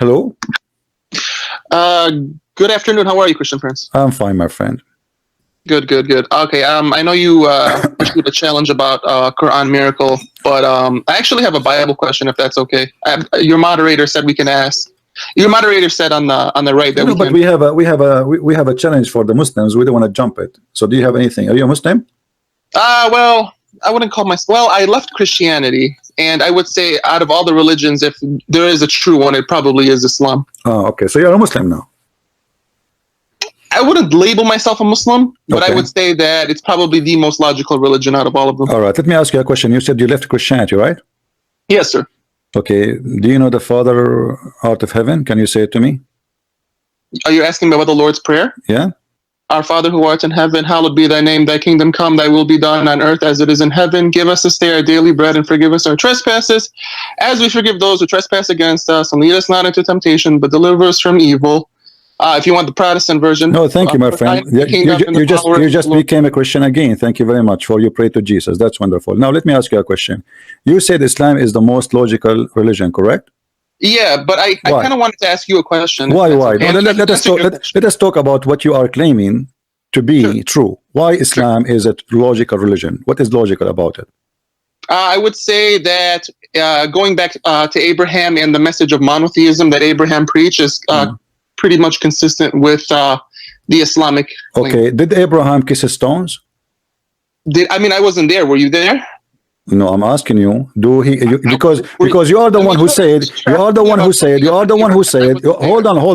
Hello? Good afternoon. How are you, Christian Prince? I'm fine, my friend. Good. Okay. I know you issued a challenge about Quran miracle, but I actually have a Bible question, if that's okay. Your moderator said we can ask. Your moderator said on the right that but we have a challenge for the Muslims. We don't want to jump it. So do you have anything? Are you a Muslim? Well, I wouldn't call myself. Well, I left Christianity, and I would say out of all the religions, if there is a true one, it probably is Islam. Oh, okay. So you're a Muslim now. I wouldn't label myself a Muslim, but Okay. I would say that it's probably the most logical religion out of all of them. All right. Let me ask you a question. You said you left Christianity, right? Yes, sir. Okay. Do you know the Father out of heaven? Can you say it to me? Are you asking me about the Lord's Prayer? Yeah. Our Father who art in heaven, hallowed be thy name. Thy kingdom come, thy will be done on earth as it is in heaven. Give us this day our daily bread, and forgive us our trespasses, as we forgive those who trespass against us. And lead us not into temptation, but deliver us from evil. If you want the Protestant version. No, thank you, my friend. You just became a Christian again. Thank you very much for your prayer to Jesus. That's wonderful. Now let me ask you a question. You said Islam is the most logical religion, correct? Yeah, but I kind of wanted to ask you a question. Why? Okay. No, let us talk about what you are claiming to be true. Why Islam is a logical religion? What is logical about it? I would say that going back to Abraham and the message of monotheism that Abraham preached is pretty much consistent with the Islamic. Okay, did Abraham kiss stones? I wasn't there. Were you there? No, I'm asking you. Because you are the one who said. Hold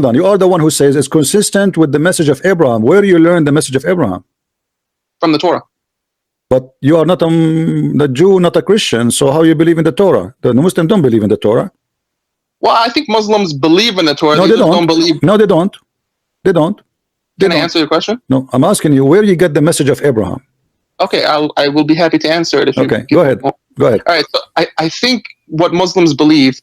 on. You are the one who says it's consistent with the message of Abraham. Where you learn the message of Abraham? From the Torah. But you are not the Jew, not a Christian. So how you believe in the Torah? The Muslims don't believe in the Torah. Well, I think Muslims believe in the Torah. No, they don't. Believe. No, they don't. They don't. Can I answer your question? No, I'm asking you where you get the message of Abraham. Okay, I will be happy to answer it. Okay, go ahead. All right, so I think what Muslims believe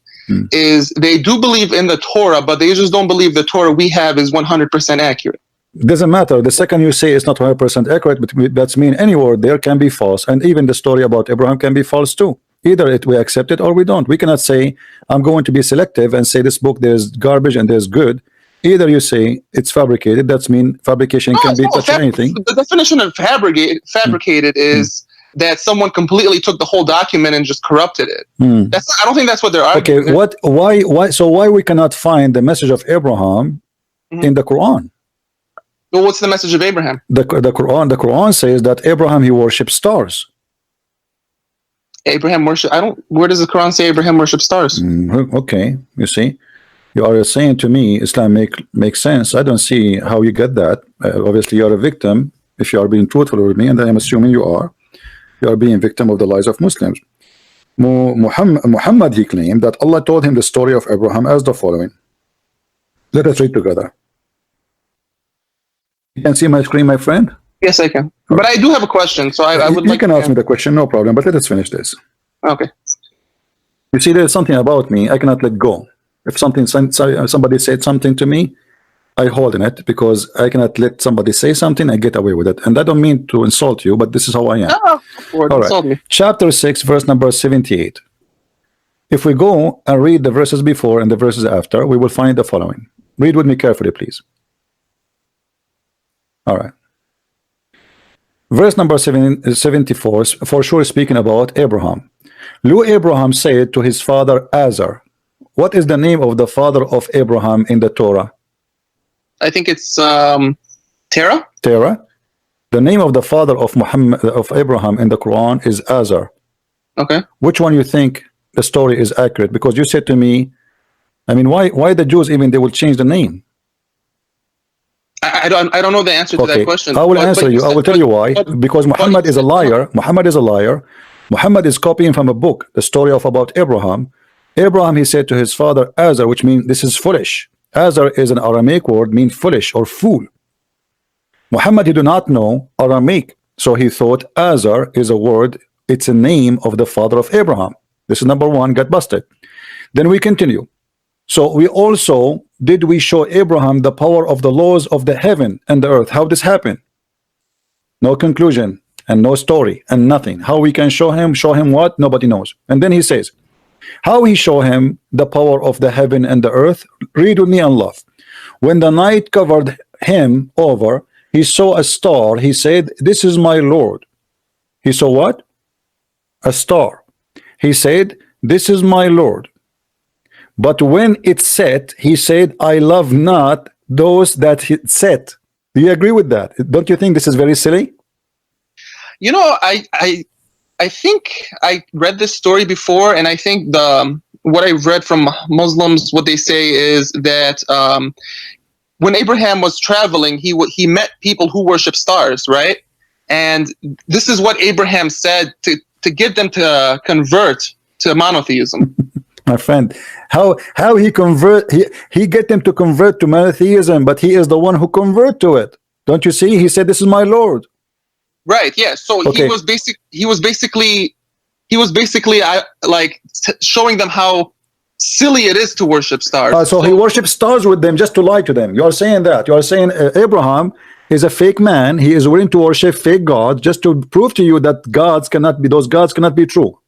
is they do believe in the Torah, but they just don't believe the Torah we have is 100% accurate. Doesn't matter. The second you say it's not 100% accurate, but that's mean any word there can be false, and even the story about Abraham can be false too. Either we accept it or we don't. We cannot say I'm going to be selective and say this book there's garbage and there's good. Either you say it's fabricated. That's mean fabrication can be touch anything. The definition of fabricated is that someone completely took the whole document and just corrupted it. I don't think that's what they're arguing. Okay, why we cannot find the message of Abraham in the Quran? Well, what's the message of Abraham? The Quran says that Abraham he worshipped stars. Abraham worship. Where does the Quran say Abraham worshipped stars? Okay, you see, you are saying to me Islam makes sense. I don't see how you get that. Obviously, you are a victim. If you are being truthful with me, and I am assuming you are being victim of the lies of Muslims. Muhammad he claimed that Allah told him the story of Abraham as the following. Let us read together. You can see my screen, my friend? Yes, I can. But I do have a question, so I would like. You can ask me the question, no problem. But let us finish this. Okay. You see, there's something about me I cannot let go. If somebody said something to me, I hold in it because I cannot let somebody say something and get away with it. And I don't mean to insult you, but this is how I am. All right. Me. Chapter 6, verse number 78. If we go and read the verses before and the verses after, we will find the following. Read with me carefully, please. All right. Verse number 74, for sure speaking about Abraham. Lo, Abraham said to his father Azar. What is the name of the father of Abraham in the Torah? I think it's Terah. Terah. The name of the father of Abraham in the Quran is Azar. Okay. Which one you think the story is accurate? Because you said to me, why the Jews even they will change the name? I don't know the answer to that question. I will answer you. I will tell you why. Because Muhammad is a liar. Muhammad is a liar. Muhammad is copying from a book, the story of about Abraham. Abraham, he said to his father Azar, which means this is foolish. Azar is an Aramaic word, means foolish or fool. Muhammad, he do not know Aramaic, so he thought Azar is a word. It's a name of the father of Abraham. This is number one. Got busted. Then we continue. So did we show Abraham the power of the laws of the heaven and the earth? How this happened? No conclusion and no story and nothing. How we can show him what? Nobody knows. And then he says, How he show him the power of the heaven and the earth? Read with me and love. When the night covered him over, he saw a star. He said, this is my Lord. He saw what? A star. He said, this is my Lord. But when it set, he said, I love not those that it set. Do you agree with that? Don't you think this is very silly? You know, I think I read this story before, and I think what I've read from Muslims, what they say is that when Abraham was traveling, he met people who worship stars, right? And this is what Abraham said to get them to convert to monotheism. My friend, how he get them to convert to monotheism, but he is the one who convert to it. Don't you see? He said, this is my Lord. Right, yeah. So okay. he was basically like showing them how silly it is to worship stars. So he worships stars with them just to lie to them. You are saying that. You are saying Abraham is a fake man. He is willing to worship fake gods just to prove to you that those gods cannot be true.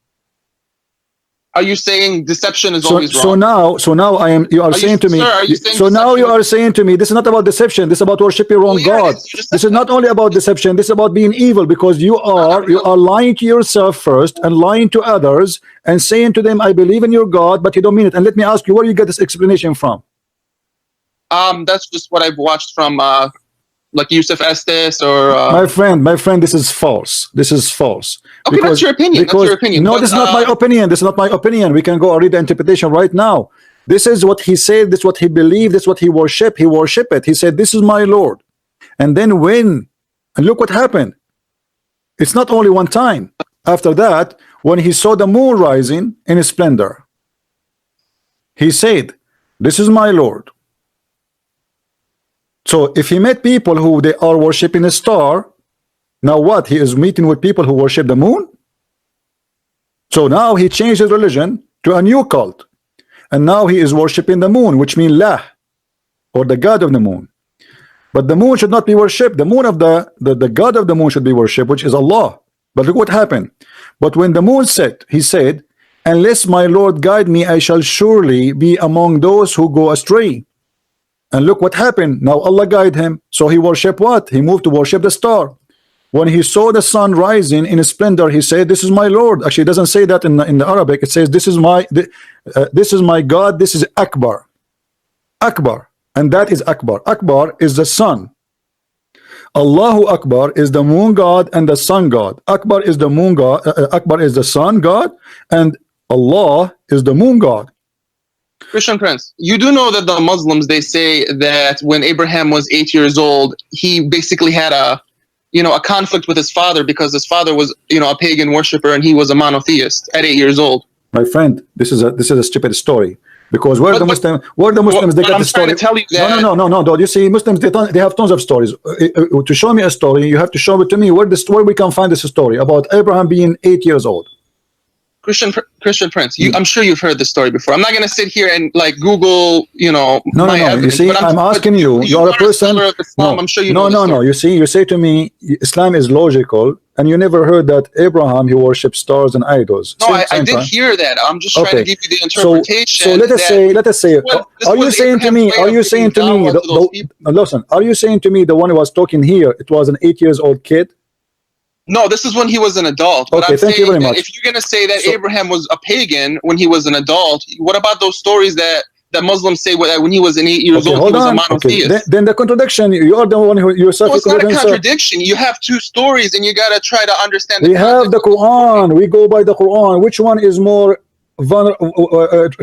Are you saying deception is always wrong? So now you are saying to me. So now you are saying to me, this is not about deception. This is about worshiping wrong God. This is not only about deception. This is about being evil, because you are lying to yourself first and lying to others and saying to them, I believe in your God, but you don't mean it. And let me ask you, where you get this explanation from? That's just what I've watched from like Yusuf Estes or my friend, this is false. This is false. Okay, that's your opinion. That's your opinion. No, this is not my opinion. This is not my opinion. We can go and read the interpretation right now. This is what he said. This is what he believed. This is what he worshiped. He worshiped it. He said, this is my Lord. And then and look what happened. It's not only one time. After that, when he saw the moon rising in its splendor, he said, this is my Lord. So if he met people who they are worshiping a star, now what? He is meeting with people who worship the moon? So now he changed his religion to a new cult. And now he is worshiping the moon, which means Lah, or the god of the moon. But the moon should not be worshipped. The moon of the god of the moon should be worshipped, which is Allah. But look what happened. But when the moon set, he said, unless my Lord guide me, I shall surely be among those who go astray. And look what happened. Now Allah guide him. So he worshiped what? He moved to worship the star. When he saw the sun rising in splendor, he said, this is my Lord. Actually, it doesn't say that in the Arabic. It says, this is my God. This is Akbar. Akbar. And that is Akbar. Akbar is the sun. Allahu Akbar is the moon god and the sun god. Akbar is the moon god. Akbar is the sun god. And Allah is the moon god. Christian Prince, you do know that the Muslims, they say that when Abraham was 8 years old, he basically had a conflict with his father because his father was, a pagan worshiper and he was a monotheist at 8 years old. My friend, this is a stupid story. Because where the Muslims they get the story? To tell you that no. You see, Muslims they have tons of stories. To show me a story, you have to show it to me where we can find this story about Abraham being 8 years old. Christian Prince, I'm sure you've heard this story before. I'm not going to sit here and like Google, No. You see, I'm asking you. You are a person. Of Islam, I'm sure you know. No. You see, you say to me, Islam is logical, and you never heard that Abraham he worshipped stars and idols. No, I did hear that. I'm just trying to give you the interpretation. So let us say. Are you saying to me? Listen. Are you saying to me the one who was talking here? It was an 8 years old kid. No, this is when he was an adult. But okay, thank you very much. If you're going to say that Abraham was a pagan when he was an adult, what about those stories that Muslims say when he was 8 years old, he was a monotheist? Okay. Then the contradiction, you are the one who yourself... No, it's not a contradiction. You have two stories and you got to try to understand We have the Quran. We go by the Quran. Which one is more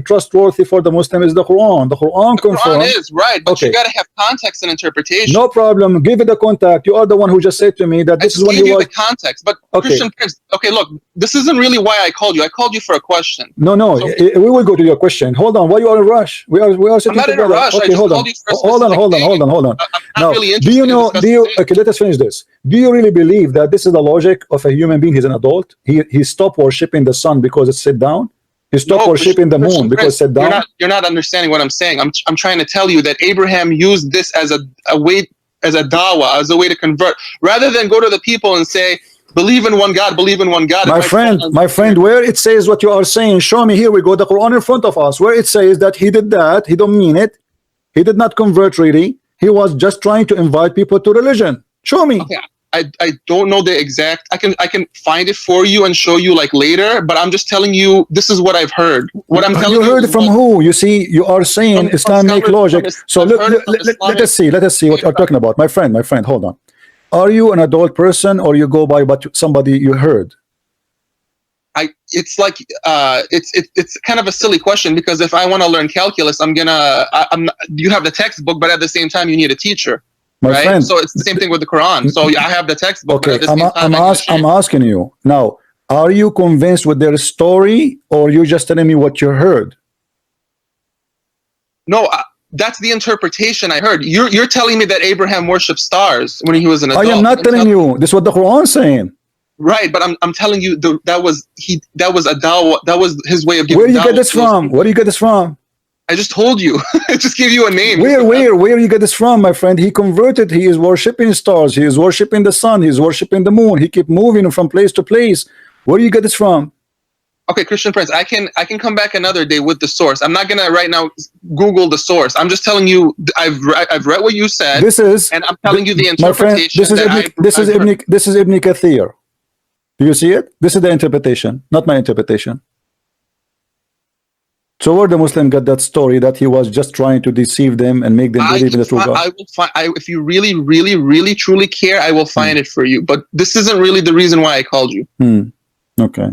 trustworthy for the Muslim is the Quran. The Quran confirms. Quran is right, but you got to have context and interpretation. No problem. Give it the contact. You are the one who just said to me that this is when you the context. But Christian Prince, okay, look, this isn't really why I called you. I called you for a question. No. So, we will go to your question. Hold on. Why you are in a rush? We are sitting together. I'm not in a rush. Okay, hold on. I'm not really interested. Okay, let us finish this. Do you really believe that this is the logic of a human being? He's an adult. He stopped worshiping the sun because it's sit down. He stopped worshiping the moon because sit down. You're not understanding what I'm saying. I'm trying to tell you that Abraham used this as a way, as a dawah, as a way to convert, rather than go to the people and say, Believe in one God. Believe in one God. My friend, where it says what you are saying, show me. Here we go, the Quran in front of us, where it says that he did that. He don't mean it. He did not convert really. He was just trying to invite people to religion. Show me. Okay. I don't know the exact. I can find it for you and show you like later. But I'm just telling you, this is what I've heard. What I'm telling you. You heard from who? You see, you are saying Islamic logic. So let us see what you're talking about, my friend. Hold on. Are you an adult person, or you go by what somebody you heard? It's like it's kind of a silly question, because if I want to learn calculus, you have the textbook, but at the same time you need a teacher. My friend, so it's the same thing with the Quran. So I have the textbook. Okay, I'm asking you now. Are you convinced with their story, or you just telling me what you heard? No, that's the interpretation I heard. You're telling me that Abraham worshipped stars when he was an adult. I am not telling you. This is what the Quran is saying. Right, but I'm telling you that was a dawah. That was his way of giving. Where you get this from? Where do you get this from? I just told you. I just gave you a name. Where you get this from, my friend? He converted. He is worshiping stars. He is worshiping the sun. He is worshiping the moon. He keep moving from place to place. Where do you get this from? Okay, Christian Prince, I can come back another day with the source. I'm not gonna right now Google the source. I'm just telling you I've read what you said. And I'm telling you the interpretation. My friend, this is Ibn Kathir. Do you see it? This is the interpretation, not my interpretation. So where the Muslim got that story that he was just trying to deceive them and make them believe in the true God? I will find. If you really, really, really, truly care, I will find it for you. But this isn't really the reason why I called you. Okay,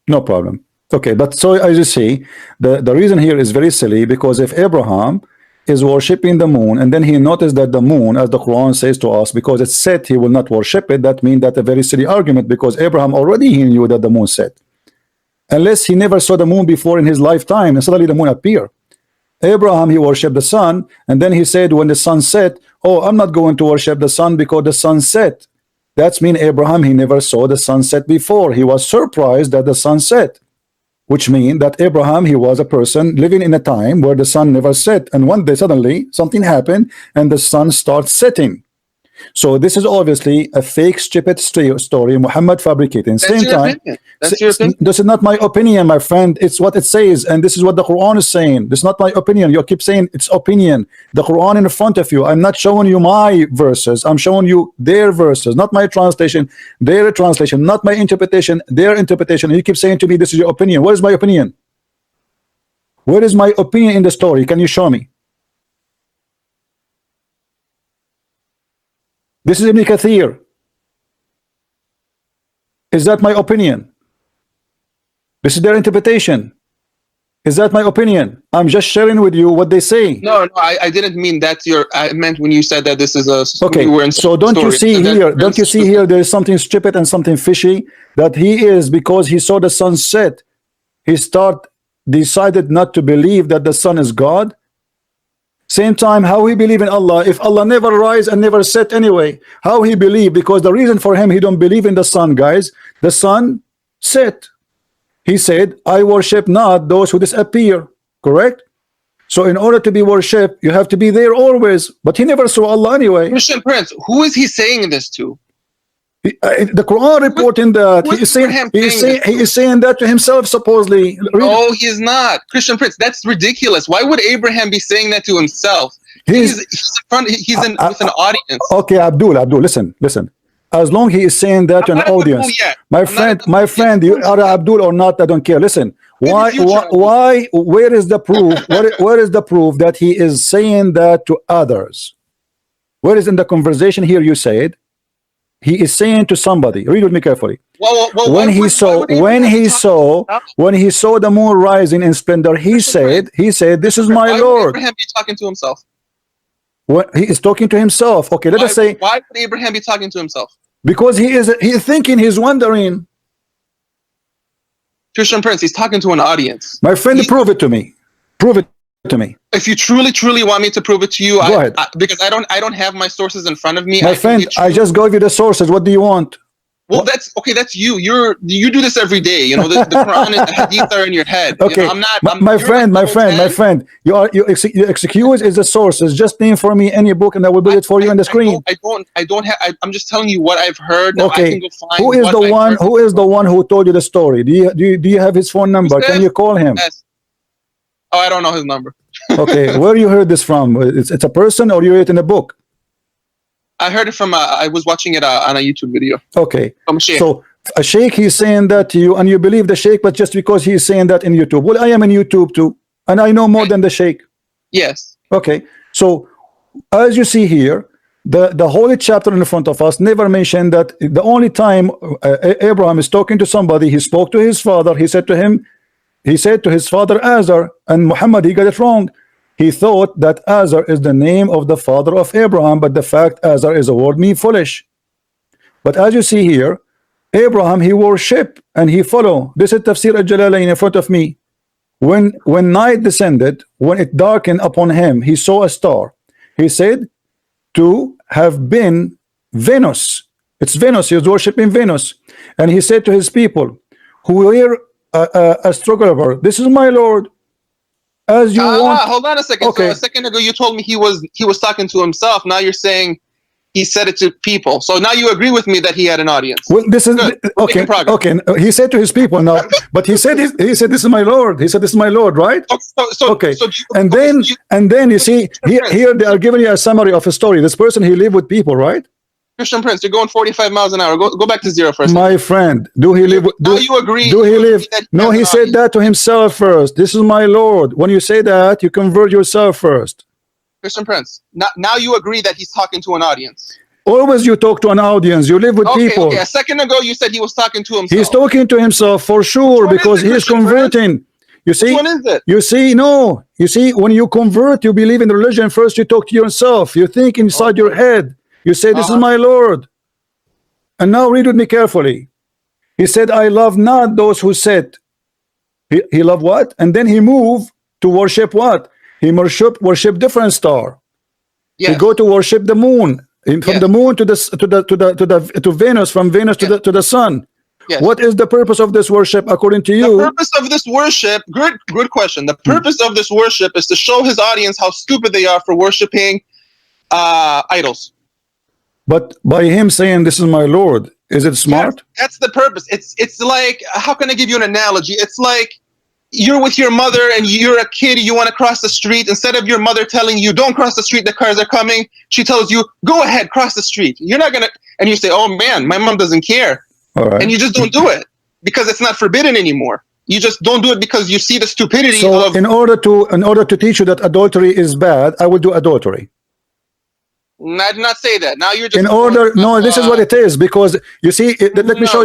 no problem. Okay, but so as you see, the reason here is very silly, because if Abraham is worshiping the moon, and then he noticed that the moon, as the Quran says to us, because it said he will not worship it, that means that a very silly argument, because Abraham already he knew that the moon set. Unless he never saw the moon before in his lifetime, and suddenly the moon appeared. Abraham, he worshipped the sun, and then he said when the sun set, oh, I'm not going to worship the sun because the sun set. That's mean Abraham, he never saw the sunset before. He was surprised that the sun set, which means that Abraham, he was a person living in a time where the sun never set, and one day suddenly something happened and the sun starts setting. So this is obviously a fake, stupid story Muhammad fabricating. Same time, this is not my opinion, my friend. It's what it says, and this is what the Quran is saying. This is not my opinion. You keep saying it's opinion. The Quran in front of you. I'm not showing you my verses. I'm showing you their verses, not my translation, their translation, not my interpretation, their interpretation. And you keep saying to me, this is your opinion. Where is my opinion? Where is my opinion in the story? Can you show me? This is Ibn Kathir. Is that my opinion? This is their interpretation. Is that my opinion? I'm just sharing with you what they say. No, I didn't mean that's your. I meant when you said that this is a. Okay. So don't you see here? Don't you see here? There is something stupid and something fishy. That he is, because he saw the sun set, he decided not to believe that the sun is God. Same time, how he believe in Allah if Allah never rise and never set anyway? How he believe? Because the reason for him, he don't believe in the sun, guys. The sun set. He said, I worship not those who disappear. Correct? So in order to be worshipped, you have to be there always. But he never saw Allah anyway. Christian Prince, who is he saying this to? The Quran reporting that he is saying that to himself, supposedly. No, he is not. Christian Prince, that's ridiculous. Why would Abraham be saying that to himself? He's with an audience. Okay, Abdul, listen. As long he is saying that to an audience, my friend, you are Abdul or not, I don't care. Listen, why? Where is the proof? Where is the proof that he is saying that to others? Where is in the conversation here? You said. He is saying to somebody, read with me carefully. When he saw the moon rising in splendor, he said, this is my Lord. Why would Abraham be talking to himself? What he is talking to himself. Okay, let us say. Why would Abraham be talking to himself? Because he is thinking, he's wondering. Christian Prince, he's talking to an audience. My friend, prove it to me. Prove it to me. If you truly want me to prove it to you, go ahead. Because I don't have my sources in front of me. My friend, I just gave you the sources. What do you want? Well, that's okay. That's you. You do this every day. You know, the Quran and the Hadith are in your head. Okay, you know, I'm not. my friend, my friend. Your excuse is the sources. Just name for me any book, and I will put it for you on the screen. I don't have. I'm just telling you what I've heard. Now okay. I can go find. Who is the one? Who is the one who told you the story? Do you have his phone number? Can you call him? Yes. Oh, I don't know his number. Okay, where you heard this from? It's a person, or you read it in a book? I heard it from. I was watching it on a YouTube video. Okay, from a sheikh. So a sheikh, he's saying that to you, and you believe the sheikh, but just because he's saying that in YouTube. Well, I am in YouTube too, and I know more than the sheikh. Yes. Okay, so as you see here, the holy chapter in front of us never mentioned that the only time Abraham is talking to somebody, he spoke to his father. He said to his father Azar, and Muhammad, he got it wrong. He thought that Azar is the name of the father of Abraham, but the fact Azar is a word mean foolish. But as you see here, Abraham, he worship and he follow. This is Tafsir al-Jalalain in front of me. When night descended, when it darkened upon him, he saw a star. He said to have been Venus. It's Venus. He was worshiping Venus. And he said to his people who were astronomer, this is my Lord. As you want. Hold on a second. Okay. So a second ago you told me he was talking to himself. Now you're saying he said it to people. So now you agree with me that he had an audience. Well, this is good. Okay. Okay. He said to his people now, but he said this is my Lord. He said this is my Lord, right? Okay. And then you see here they are giving you a summary of a story. This person, he lived with people, right? Christian Prince, you're going 45 miles an hour. Go back to zero first. My friend, do he live? Now you agree? Do he live? No, he said that to himself first. This is my Lord. When you say that, you convert yourself first. Christian Prince, now you agree that he's talking to an audience. Always you talk to an audience. You live with people. Okay. A second ago you said he was talking to himself. He's talking to himself for sure because he's converting. You see? Which one is it? You see, no. You see, when you convert, you believe in the religion. First, you talk to yourself. You think inside your head. You say, this is my Lord. And now read with me carefully. He said, I love not those who said. He loved what? And then he moved to worship what? He worship different star. Yes. He go to worship the moon. From the moon to Venus, from Venus to the sun. Yes. What is the purpose of this worship according to you? The purpose of this worship, good question. The purpose of this worship is to show his audience how stupid they are for worshiping idols. But by him saying this is my Lord, is it smart? That's the purpose. It's like, how can I give you an analogy? It's like you're with your mother and you're a kid, you want to cross the street. Instead of your mother telling you, don't cross the street, the cars are coming, she tells you, go ahead, cross the street. You're not gonna, and you say, oh man, my mom doesn't care. All right. And you just don't do it because it's not forbidden anymore. You just don't do it because you see the stupidity of. In order to teach you that adultery is bad, I will do adultery. I did not say that. Now you're just this is what it is, because you see, let me show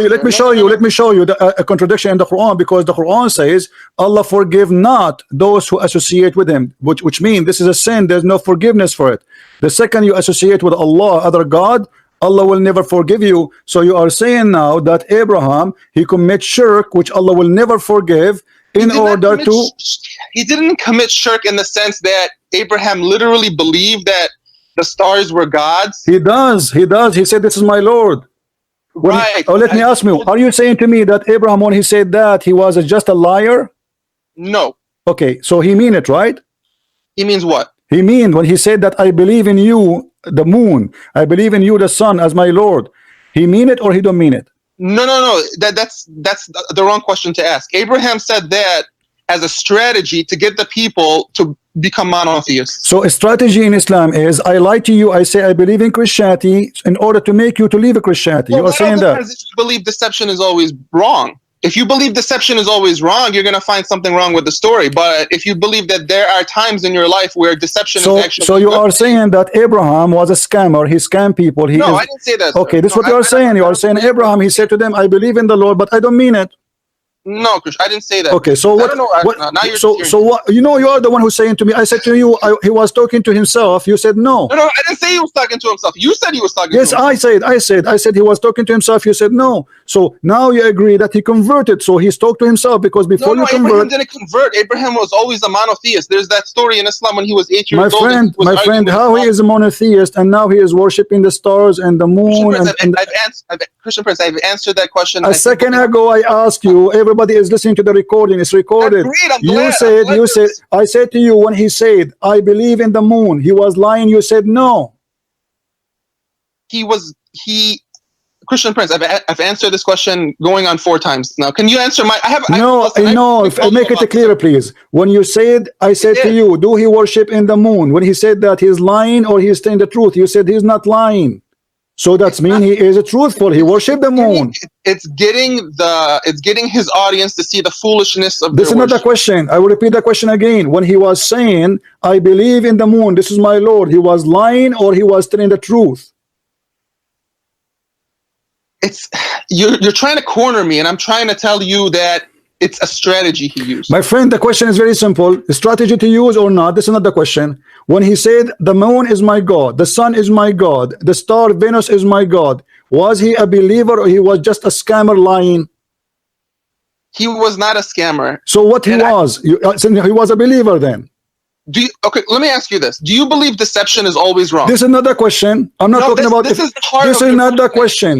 you a contradiction in the Quran, because the Quran says Allah forgive not those who associate with him, which means this is a sin. There's no forgiveness for it. The second you associate with Allah, other God, Allah will never forgive you. So you are saying now that Abraham, he commits shirk, which Allah will never forgive, in order to. He didn't commit shirk in the sense that Abraham literally believed that the stars were gods. He does. He said, this is my Lord. Right. Let me ask you, are you saying to me that Abraham, when he said that, he was just a liar? No. Okay, so he mean it, right? He means what? He mean when he said that I believe in you, the moon, I believe in you, the sun, as my Lord. He mean it or he don't mean it? No. That's the wrong question to ask. Abraham said that as a strategy to get the people to become monotheists. So a strategy in Islam is, I lie to you, I say I believe in Christianity in order to make you to leave Christianity. Well, you are saying that. If you believe deception is always wrong. If you believe deception is always wrong, you're going to find something wrong with the story. But if you believe that there are times in your life where deception is actually... So you are saying that Abraham was a scammer, he scammed people. I didn't say that. Okay, this is what you are saying. You are saying Abraham, he said to them, I believe in the Lord, but I don't mean it. No, Krish, I didn't say that. Okay, so what? Now you're so what? You are the one who's saying to me. I said to you, he was talking to himself. You said no. No, I didn't say he was talking to himself. You said he was talking. Yes, to himself. I said he was talking to himself. You said no. So now you agree that he converted. So he's talked to himself, because before you Abraham convert, didn't convert. Abraham was always a monotheist. There's that story in Islam when he was 8 years old. my friend, how he is a monotheist and now he is worshiping the stars and the moon? Christian Prince, I've answered that question. A second ago, I asked you. Everybody is listening to the recording. It's recorded. You said, I said to you when he said, "I believe in the moon," he was lying. You said no. Christian Prince, I've answered this question going on 4 times now. Can you answer my? Make it clearer, please. When you said, I said to you, do he worship in the moon? When he said that, he's lying or he's telling the truth? You said he's not lying. So that's mean he is truthful. He worshiped the moon. It's getting his audience to see the foolishness of this. Is not the question. I will repeat the question again. When he was saying, "I believe in the moon, this is my Lord," he was lying or he was telling the truth? You're trying to corner me, and I'm trying to tell you that it's a strategy he used. My friend, the question is very simple. The strategy to use or not, this is not the question. When he said, "The moon is my God, the sun is my God, the star Venus is my God," was he a believer or he was just a scammer lying? He was not a scammer. So what he was? He was a believer then. Okay, let me ask you this. Do you believe deception is always wrong? This is not the question. I'm not talking about this. This is not the question.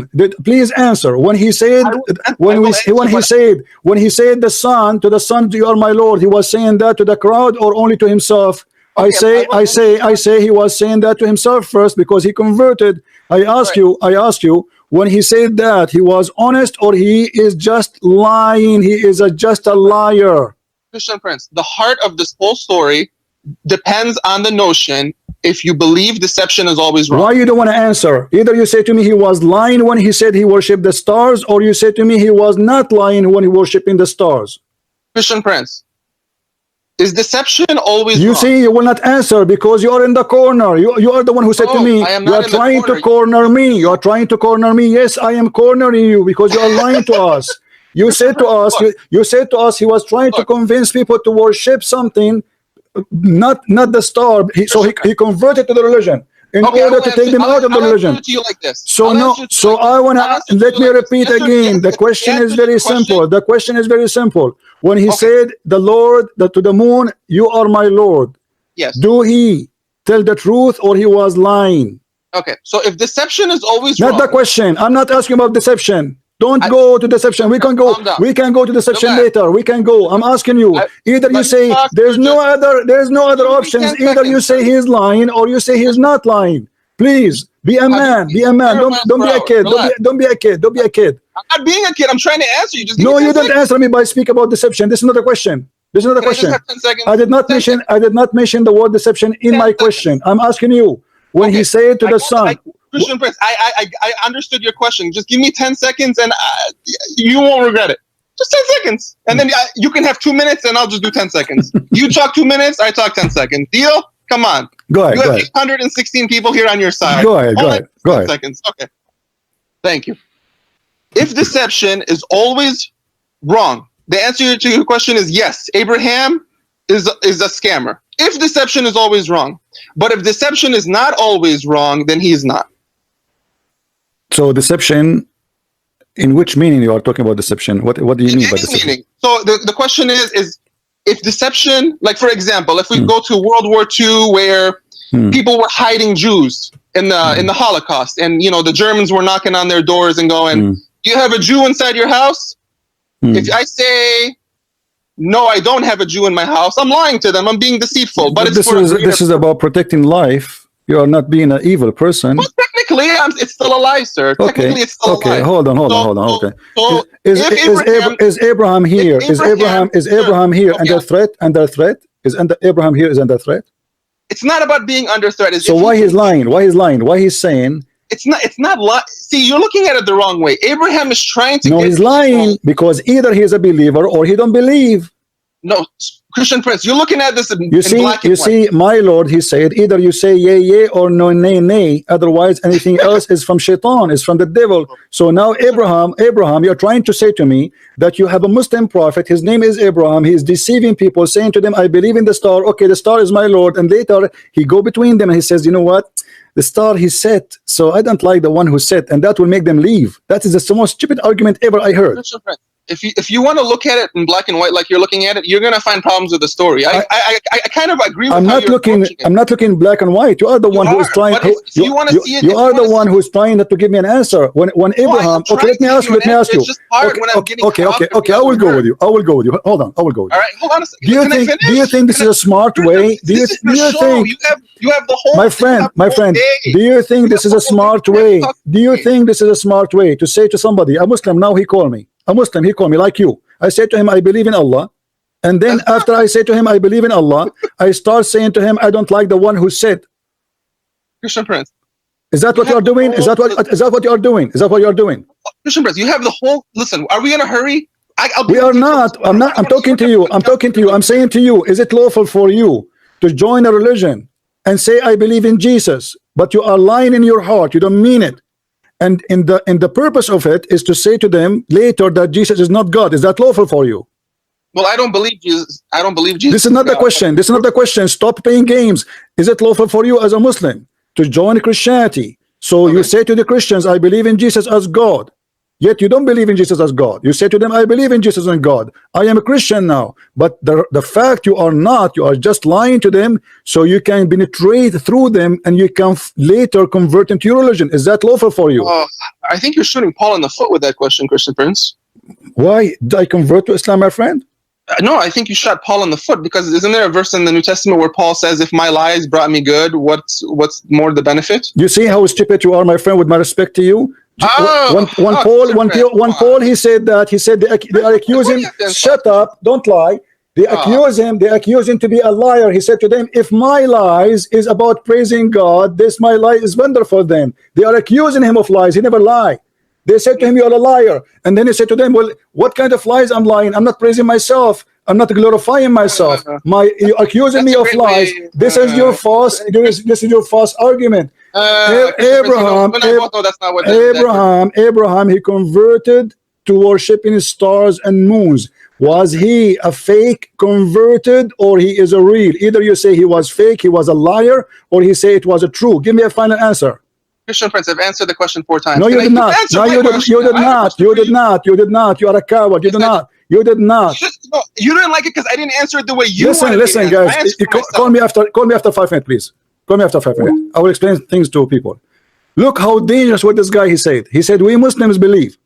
Please answer. When he said, when he said the son, to the son, "You are my Lord," he was saying that to the crowd or only to himself? Okay, I say he was saying that to himself first, because he converted. I ask you, when he said that, he was honest or he is just lying? He is just a liar. Christian Prince, the heart of this whole story depends on the notion if you believe deception is always wrong. Why you don't want to answer? Either you say to me he was lying when he said he worshipped the stars, or you say to me he was not lying when he worshipping the stars. Christian Prince, is deception always wrong? You see, you will not answer because you are in the corner. You are the one who said to me, you are trying to corner me. You are trying to corner me. Yes, I am cornering you because you are lying to us. You said to us, you said to us he was trying to convince people to worship something, not the star. He converted to the religion in order to take them out of the religion. So I want to let me repeat again. The question is very simple. The question is very simple. When he said the Lord to the moon, "You are my Lord," yes, do he tell the truth or he was lying? Okay, so if deception is always not wrong, the question. I'm not asking about deception. Don't go to deception. We can go. We can go to deception later. We can go. I'm asking you. Either you say there's no other options. Either you say he's lying or you say he's not lying. Please be a man. Be a man. Don't be a kid. Don't be a kid. Don't be a kid. I'm not being a kid. I'm trying to answer you. Just no, you don't answer me by speak about deception. This is not a question. This is not a question. I did not mention the word deception in my question. I'm asking you when he said to the son. Christian Prince, I understood your question. Just give me 10 seconds and you won't regret it. Just 10 seconds. And then you can have 2 minutes and I'll just do 10 seconds. You talk 2 minutes, I talk 10 seconds. Deal? Come on. Go ahead. You have 816 people here on your side. Go ahead. Go ahead. 10 seconds. Okay. Thank you. If deception is always wrong, the answer to your question is yes. Abraham is a scammer. If deception is always wrong. But if deception is not always wrong, then he is not. So deception, in which meaning you are talking about deception? What do you mean by deception? Meaning. So the question is if deception, like for example, if we go to World War II where people were hiding Jews in the Holocaust, and the Germans were knocking on their doors and going, "Do you have a Jew inside your house?" If I say, "No, I don't have a Jew in my house," I'm lying to them. I'm being deceitful. But this is about protecting life. You are not being an evil person. Well, technically, it's still a lie, sir. Okay. Technically, it's still a lie. Hold on. Okay. So is Abraham here? Is Abraham here under threat? Under threat? Abraham here is under threat? It's not about being under threat. So why he's lying? Why he's lying? Why he's saying? It's not lie. See, you're looking at it the wrong way. Abraham is trying to. No, he's lying because either he is a believer or he don't believe. No, Christian Prince, you're looking at this in black and you white. see, my Lord, he said, either you say yea, yea, or no, nay, nay. Otherwise, anything else is from Shaitan, is from the devil. So now, Abraham, you're trying to say to me that you have a Muslim prophet. His name is Abraham. He is deceiving people, saying to them, I believe in the star. Okay, the star is my Lord. And later, he go between them and he says, you know what? The star he set, so I don't like the one who set, and that will make them leave. That is the most stupid argument ever I heard. Christian Prince, if you want to look at it in black and white like you're looking at it, you're gonna find problems with the story. I kind of agree with I'm not looking black and white. You are the one who is trying. You are the one who is trying not to give me an answer. When Abraham, okay, let me ask you. It's just hard when I'm getting okay. I will go with you. Hold on. I will go with you. All right, hold on a second. Do you think this is a smart way? Do you think you have the whole my friend? Do you think this is a smart way? Do you think this is a smart way to say to somebody, a Muslim? Now he called me. A Muslim, he called me like you. I said to him, I believe in Allah. And then after I say to him, I believe in Allah, I start saying to him, I don't like the one who said. Christian Prince. Is that what you are doing? Is that what you are doing? Is that what you are doing? Christian Prince, you have the whole, listen, are we in a hurry? We are not. I'm talking to you. I'm saying to you, is it lawful for you to join a religion and say, I believe in Jesus, but you are lying in your heart, you don't mean it? And in the purpose of it is to say to them later that Jesus is not God. Is that lawful for you? Well, I don't believe Jesus. I don't believe Jesus. This is not the question. This is not the question. Stop playing games. Is it lawful for you as a Muslim to join Christianity? So you say to the Christians, I believe in Jesus as God. Yet you don't believe in Jesus as God. You say to them, I believe in Jesus as God. I am a Christian now. But the fact you are not, you are just lying to them so you can penetrate through them and you can later convert into your religion. Is that lawful for you? I think you're shooting Paul in the foot with that question, Christian Prince. Why? Did I convert to Islam, my friend? No, I think you shot Paul in the foot, because isn't there a verse in the New Testament where Paul says, if my lies brought me good, what's more the benefit? You see how stupid you are, my friend, with my respect to you? Paul, he said they are accusing him. Shut up, don't lie. They accuse him to be a liar. He said to them, if my lies is about praising God, this my lie is wonder for them. They are accusing him of lies. He never lied. They said to him, you're a liar. And then he said to them, well, what kind of lies I'm lying? I'm not praising myself. I'm not glorifying myself. You're accusing me of lies. This is your false. This is your false argument. Abraham, he converted to worshiping stars and moons. Was he a fake converted, or he is a real? Either you say he was fake, he was a liar, or he say it was a true. Give me a final answer. Christian Prince, I've answered the question 4 times. No, you did not. No, you did not. You did not. You did not. You are a coward. You did not. You did not. No, you didn't like it because I didn't answer it the way you wanted. Listen, guys. Call me after 5 minutes, please. Call me after 5 minutes. I will explain things to people. Look how dangerous what this guy he said. He said we Muslims believe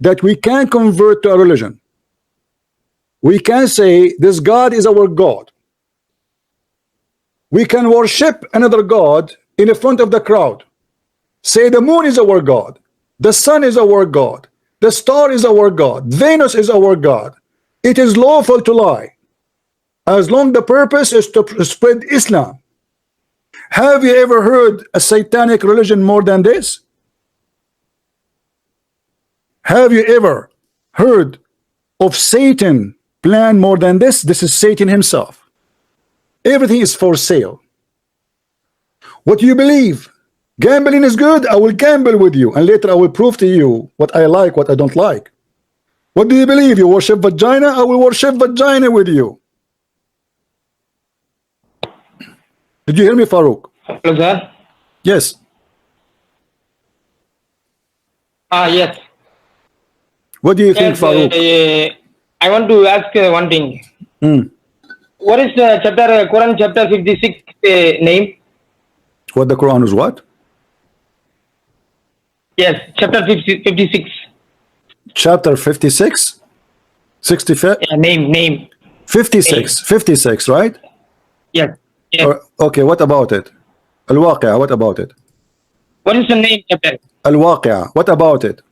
that we can convert to a religion. We can say this God is our God. We can worship another God in the front of the crowd. Say the moon is our God. The sun is our God. The star is our God. Venus is our God. It is lawful to lie, as long the purpose is to spread Islam. Have you ever heard a satanic religion more than this? Have you ever heard of Satan plan more than this? This is Satan himself. Everything is for sale. What do you believe? Gambling is good. I will gamble with you, and later I will prove to you what I like, what I don't like. What do you believe? You worship vagina? I will worship vagina with you. Did you hear me, Farouk? Hello, sir. Yes. Yes. What do you think, Farouk? I want to ask one thing. What is Quran chapter 56 name? What the Quran is what? Yes, chapter 56. Chapter 56? 65? Yeah, name. 56. Name. 56, right? Yes. Okay, what about it? Al-Waqi'ah, what about it? What is the name chapter? Al-Waqi'ah, what about it?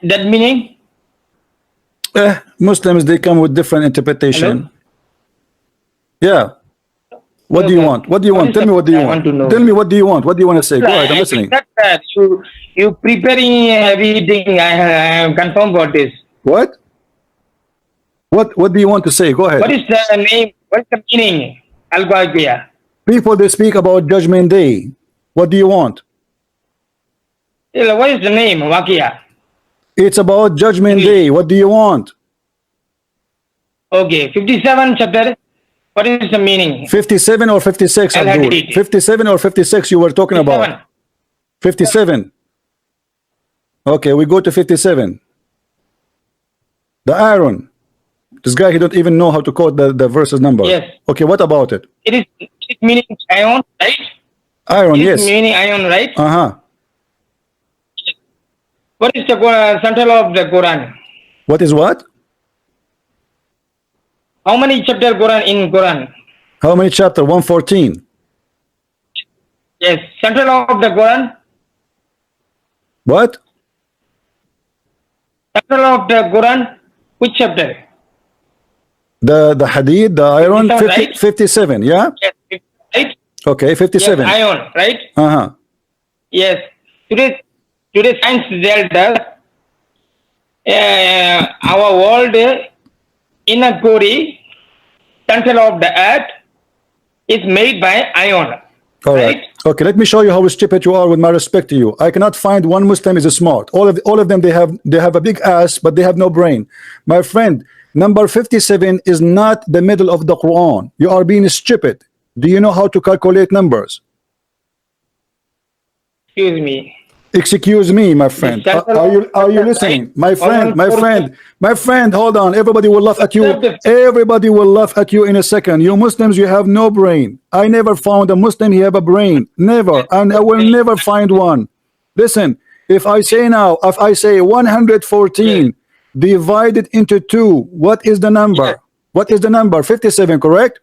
That meaning? Muslims, they come with different interpretation. Hello? Yeah. What do you want? What do you want? Tell me what do you want? Tell me what do you want? What do you want to say? Go ahead, I'm listening. You preparing everything. I have confirmed what is. What? What do you want to say? Go ahead. What is the name? What's the meaning? Al-Waqiya. People, they speak about Judgment Day. What do you want? What is the name? Waqiya. It's about Judgment Day. What do you want? Okay, 57 chapter. What is the meaning? 57 or 56, Abdul? 57 or 56 you were talking 57. about? 57. Okay, we go to 57. The iron. This guy, he don't even know how to quote the verses number. Yes. Okay, what about it? It is meaning iron, right? Iron, It yes. is meaning iron, right? Uh-huh. What is the central of the Quran? What is what? How many chapter Quran in Quran? How many chapter? 114. Yes, central of the Quran. What? Central of the Quran. Which chapter? The hadith, the iron, 57, right? 57, yeah? Yes, right? Okay, 57. Yes, iron, right? Uh-huh. Yes. Today science tells us our world in a Kori, central of the earth, is made by iron. All right. Okay, let me show you how stupid you are with my respect to you. I cannot find one Muslim is smart. All of them, they have a big ass, but they have no brain. My friend, number 57 is not the middle of the Quran. You are being stupid. Do you know how to calculate numbers? Excuse me. Excuse me, my friend. Are you listening? My friend, hold on. Everybody will laugh at you. Everybody will laugh at you in a second. You Muslims, you have no brain. I never found a Muslim he have a brain. Never. And I will never find one. Listen, if I say 114 divided into 2, what is the number? What is the number? 57, correct?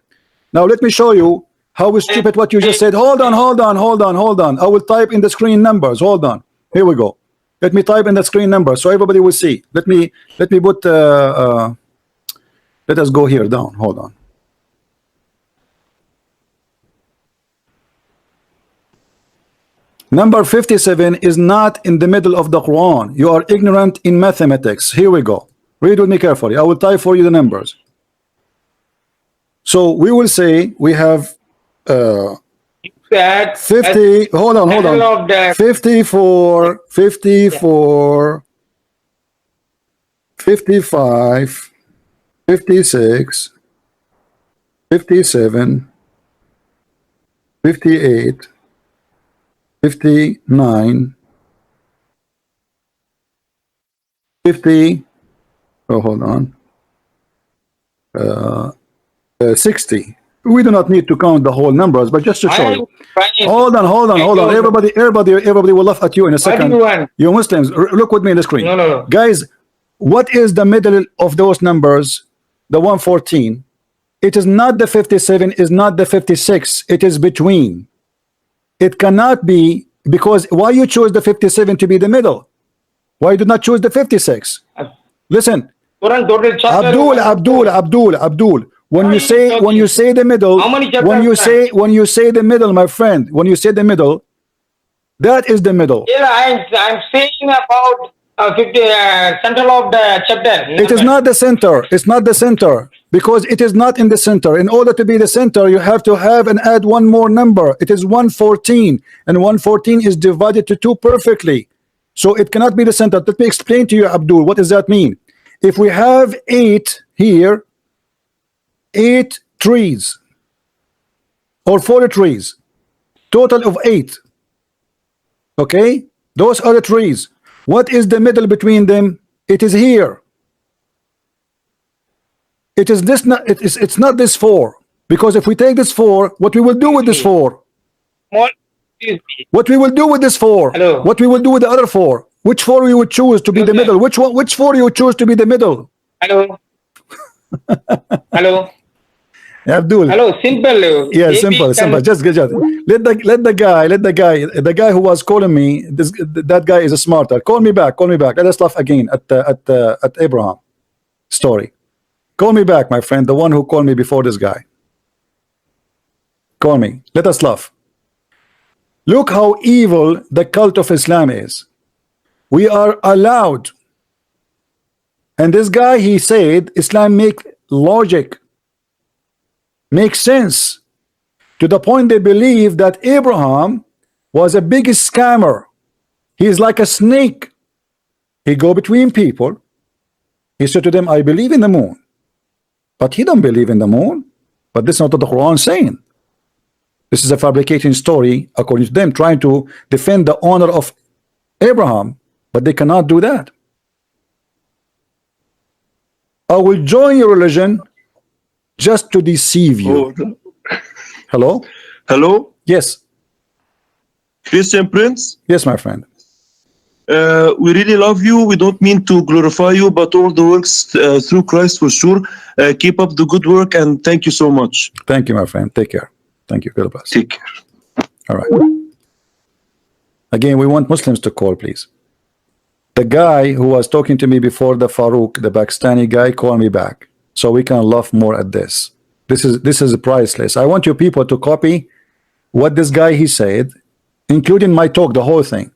Now let me show you how stupid what you just said. Hold on. I will type in the screen numbers. Hold on. Here we go. Let me type in the screen numbers so everybody will see. Let me put let us go here down. Hold on. Number 57 is not in the middle of the Quran. You are ignorant in mathematics. Here we go. Read with me carefully. I will type for you the numbers. So we will say we have 50, hold on 54, 55, 56, 57, 58, 59, 50, oh hold on, 60. We do not need to count the whole numbers, but just to show you. Hold on. Everybody will laugh at you in a second. You Muslims, look with me in the screen. No. Guys, what is the middle of those numbers? The 114. It is not the 57, is not the 56. It is between. It cannot be, because why you chose the 57 to be the middle? Why you did not choose the 56? Listen, Abdul. When you say the middle, when you say the middle, my friend, when you say the middle, that is the middle. Yeah, I'm saying about 50 central of the chapter. It is not the center. It's not the center, because it is not in the center. In order to be the center, you have to have and add one more number. It is 114, and 114 is divided to 2 perfectly, so it cannot be the center. Let me explain to you, Abdul. What does that mean? If we have 8 here, 8 trees or 4 trees, total of 8. Okay, those are the trees. What is the middle between them? It is here. It is this. It's not this 4, because if we take this 4, what we will do with this 4? What we will do with this 4? Hello. What we will do with the other 4? Which 4 you would choose to be the middle? Which 4 you would choose to be the middle? Hello. Abdul. Hello, simple. Yeah, simple. Just let the guy who was calling me, that guy is a smarter. Call me back. Let us laugh again at Abraham story. Call me back, my friend, the one who called me before this guy. Call me. Let us laugh. Look how evil the cult of Islam is. We are allowed And this guy, he said Islam make logic, makes sense, to the point they believe that Abraham was a big scammer. He's like a snake. He go between people. He said to them, I believe in the moon. But he don't believe in the moon. But this is not what the Quran is saying. This is a fabricating story according to them, trying to defend the honor of Abraham, but they cannot do that. I will join your religion just to deceive you. Hello? Hello? Yes. Christian Prince? Yes, my friend. We really love you. We don't mean to glorify you, but all the works through Christ for sure. Keep up the good work, and thank you so much. Thank you, my friend. Take care. Thank you. God bless. Take care. All right. Again, we want Muslims to call, please. The guy who was talking to me before, the Farouk, the Pakistani guy, call me back so we can laugh more at this. This is priceless. I want you people to copy what this guy he said, including my talk, the whole thing,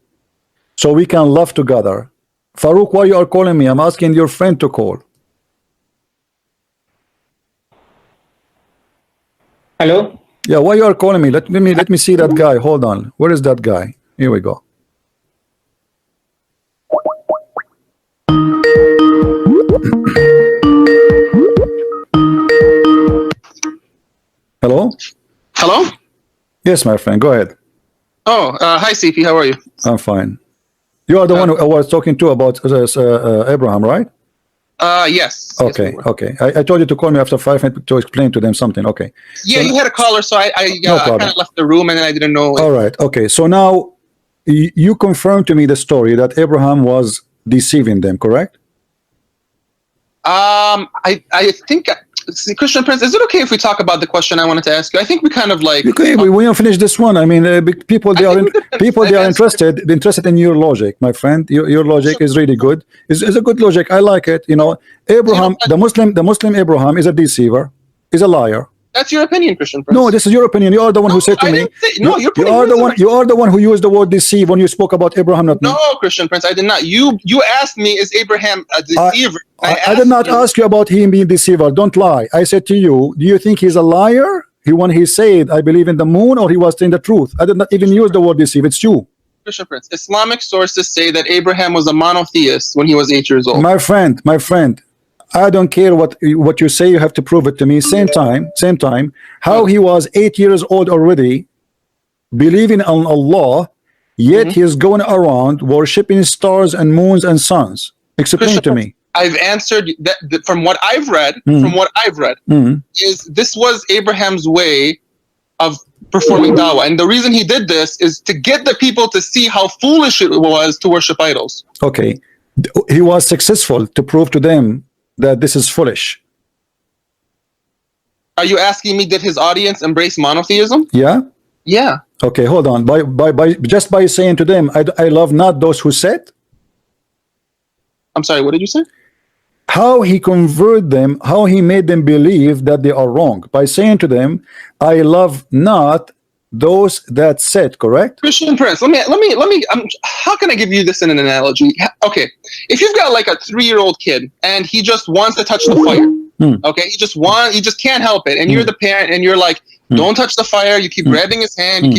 so we can laugh together. Farouk, why you are calling me? I'm asking your friend to call. Hello? Yeah, why you are calling me? Let me see that guy. Hold on. Where is that guy? Here we go. Hello? Hello? Yes, my friend. Go ahead. Oh, hi, CP. How are you? I'm fine. You are the one who I was talking to about Abraham, right? Yes. Okay, Yes, we were. okay. I told you to call me after 5 minutes to explain to them something. Okay. Yeah, So you had a caller, so I No kind problem. of left the room and then I didn't know. all right. Okay. So now you confirmed to me the story that Abraham was deceiving them, correct? I think, Christian Prince, is it okay if we talk about the question I wanted to ask you? I think we kind of like. Okay, we will finish this one. I mean, people they I are think we could- people they are that's- interested in your logic, my friend. Your logic is really good. It's a good logic. I like it. You know, Abraham, the Muslim Abraham is a deceiver, is a liar. That's your opinion, Christian Prince. No, this is your opinion. You are the one who No, said to I me. didn't say- no, you're you putting are the words in one. my- You are the one who used the word deceive when you spoke about Abraham, not me. No, Christian Prince, I did not. You asked me, is Abraham a deceiver? I did not ask you about him being deceiver. Don't lie. I said to you, do you think he's a liar? When he said, I believe in the moon, or he was saying the truth? I did not even use the word deceive. It's you. Christian Prince, Islamic sources say that Abraham was a monotheist when he was 8 years old. My friend, I don't care what you say. You have to prove it to me. Same time. How he was 8 years old already, believing on Allah, yet he is going around worshiping stars and moons and suns. Explain to me. I've answered that from what I've read. Is this was Abraham's way of performing dawah, and the reason he did this is to get the people to see how foolish it was to worship idols. Okay, he was successful to prove to them that this is foolish. Are you asking me, did his audience embrace monotheism? Yeah. Yeah. Okay, hold on. Just by saying to them, I love not those who said. I'm sorry, what did you say? How he converted them, how he made them believe that they are wrong by saying to them, I love not those that said, correct? Christian Prince, let me how can I give you this in an analogy? Okay, if you've got like a 3-year-old kid and he just wants to touch the fire, okay, he just can't help it, and you're the parent and you're like, don't touch the fire, you keep grabbing his hand,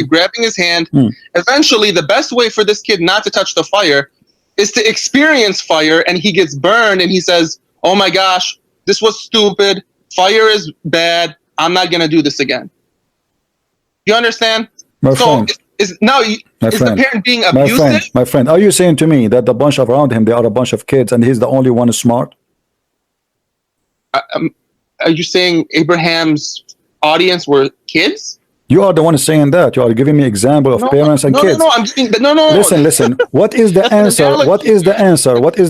eventually the best way for this kid not to touch the fire is to experience fire, and he gets burned and he says, oh my gosh, this was stupid, fire is bad, I'm not gonna do this again. You understand? My friend, is the parent being abusive? My friend, are you saying to me that the bunch around him, they are a bunch of kids and he's the only one smart? Are you saying Abraham's audience were kids? You are the one saying that. You are giving me example of parents and kids. I'm giving Listen. What is the answer? What is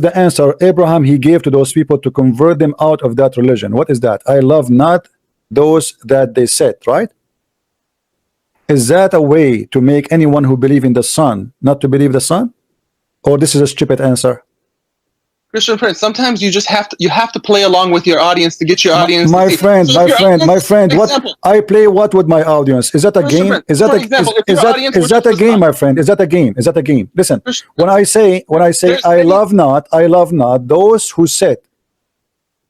the answer Abraham he gave to those people to convert them out of that religion? What is that? I love not those that they said, right? Is that a way to make anyone who believe in the sun not to believe the sun? Or this is a stupid answer? Christian Prince, sometimes you just have to play along with your audience to get your audience. My friend, what I play what with my audience? Is that a game? Is that a game, my friend? Is that a game? Listen, when I say I love not those who said,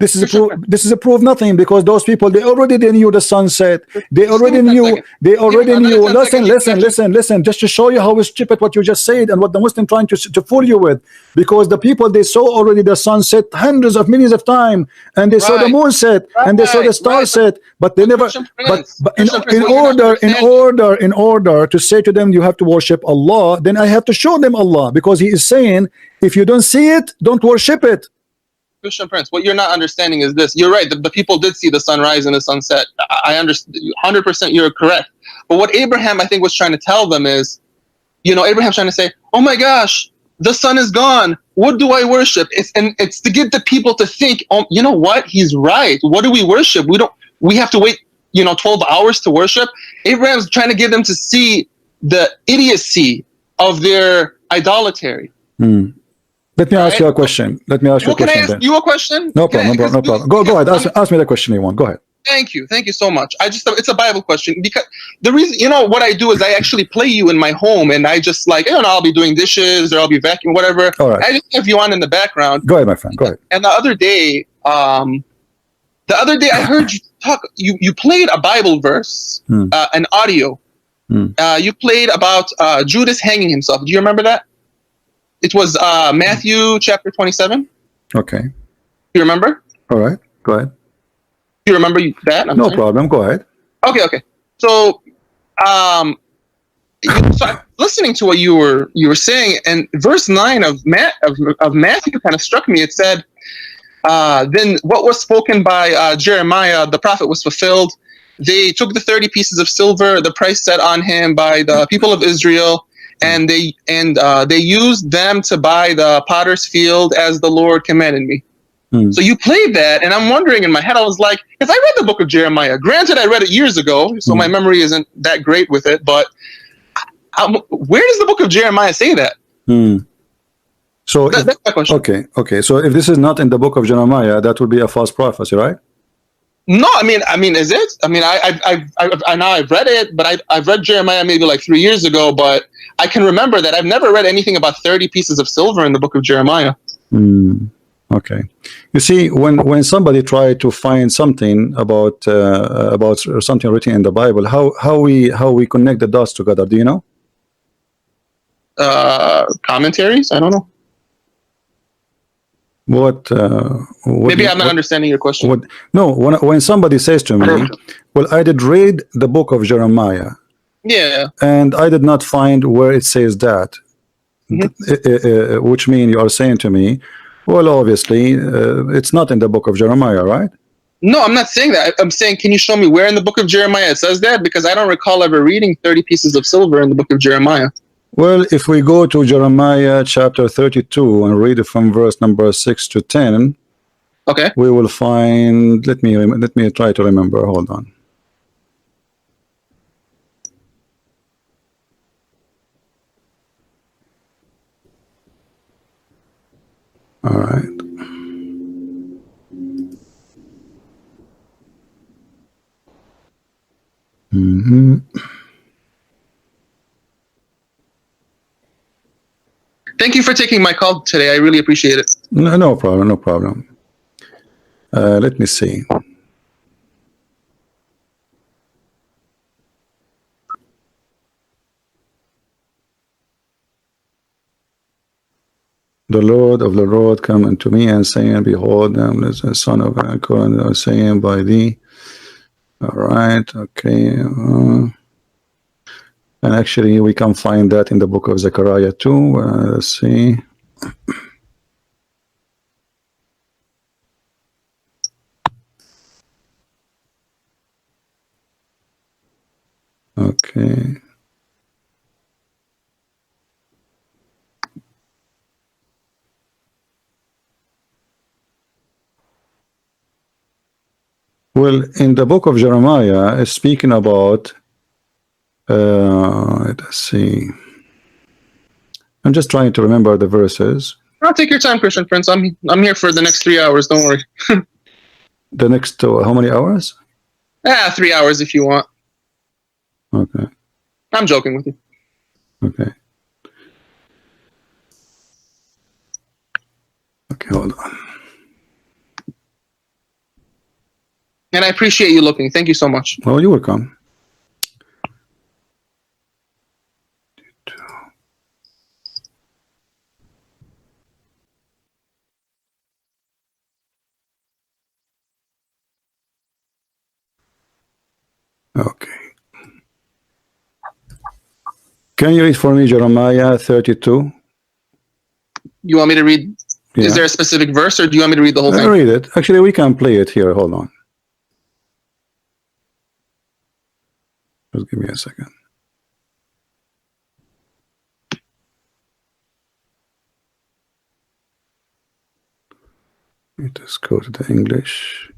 This is a proof. This is a proof nothing, because those people, they already knew the sunset. They already knew. They already knew. Listen. Just to show you how stupid what you just said and what the Muslim trying to fool you with. Because the people, they saw already the sunset hundreds of millions of times, and they saw the moon set, and they saw the star set, but they never. But in order to say to them you have to worship Allah, then I have to show them Allah, because He is saying if you don't see it, don't worship it. Christian Prince, what you're not understanding is this. You're right. The people did see the sunrise and the sunset. I understand. 100% you're correct. But what Abraham, I think, was trying to tell them is, Abraham's trying to say, oh my gosh, the sun is gone. What do I worship? It's to get the people to think, oh, you know what? He's right. What do we worship? We have to wait, 12 hours to worship. Abraham's trying to get them to see the idiocy of their idolatry. Let me ask you a question. Let me ask you a question. Can I ask you a question? No problem. Go ahead. Ask me the question you want. Go ahead. Thank you so much. It's a Bible question, because the reason, what I do is I actually play you in my home, and I just I'll be doing dishes or I'll be vacuuming, whatever. All right. I just have you on in the background. Go ahead, my friend. Go ahead. And the other day I heard you talk. You played a Bible verse, an audio. You played about Judas hanging himself. Do you remember that? It was Matthew chapter 27. Okay. You remember? All right. Go ahead. You remember that? No problem. Go ahead. Okay. So, I'm listening to what you were saying, and verse 9 of Matthew kind of struck me. It said, "Then what was spoken by Jeremiah the prophet was fulfilled. They took the 30 pieces of silver, the price set on him by the people of Israel, and they used them to buy the potter's field as the Lord commanded me." So you played that, and I'm wondering in my head, I was like, because I read the book of Jeremiah. Granted, I read it years ago, so my memory isn't that great with it, but where does the book of Jeremiah say that? So that's my question. Okay. So if this is not in the book of Jeremiah, that would be a false prophecy, right? No, I mean, is it? I mean, I now I've read it, but I've read Jeremiah maybe like 3 years ago, but I can remember that I've never read anything about 30 pieces of silver in the book of Jeremiah. Okay. You see, when somebody try to find something about something written in the Bible, how we connect the dots together, do you know? Commentaries? I don't know. What maybe I'm not understanding your question. When somebody says to me, well, I did read the book of Jeremiah, and I did not find where it says that, which means you are saying to me, well, obviously it's not in the book of Jeremiah, right? No, I'm not saying that. I'm saying, can you show me where in the book of Jeremiah it says that? Because I don't recall ever reading 30 pieces of silver in the book of Jeremiah. Well, if we go to Jeremiah chapter 32 and read it from verse number 6 to 10, okay, we will find. Let me try to remember. Hold on. All right. Thank you for taking my call today. I really appreciate it. No problem. Let me see. The Lord of the Lord come unto me and saying, behold, I'm the son of Aaron, saying by thee. All right, okay. And actually, we can find that in the book of Zechariah too. Let's see. Okay. Well, in the book of Jeremiah, it's speaking about, let's see. I'm just trying to remember the verses. I'll take your time, Christian Prince. I'm here for the next 3 hours. Don't worry. The next, how many hours? 3 hours if you want. Okay. I'm joking with you. Okay. Okay, hold on. And I appreciate you looking. Thank you so much. Well, you're welcome. Okay. Can you read for me Jeremiah 32? You want me to read? Yeah. Is there a specific verse, or do you want me to read the whole thing? Read it. Actually, we can play it here. Hold on. Just give me a second. Let me just go to the English.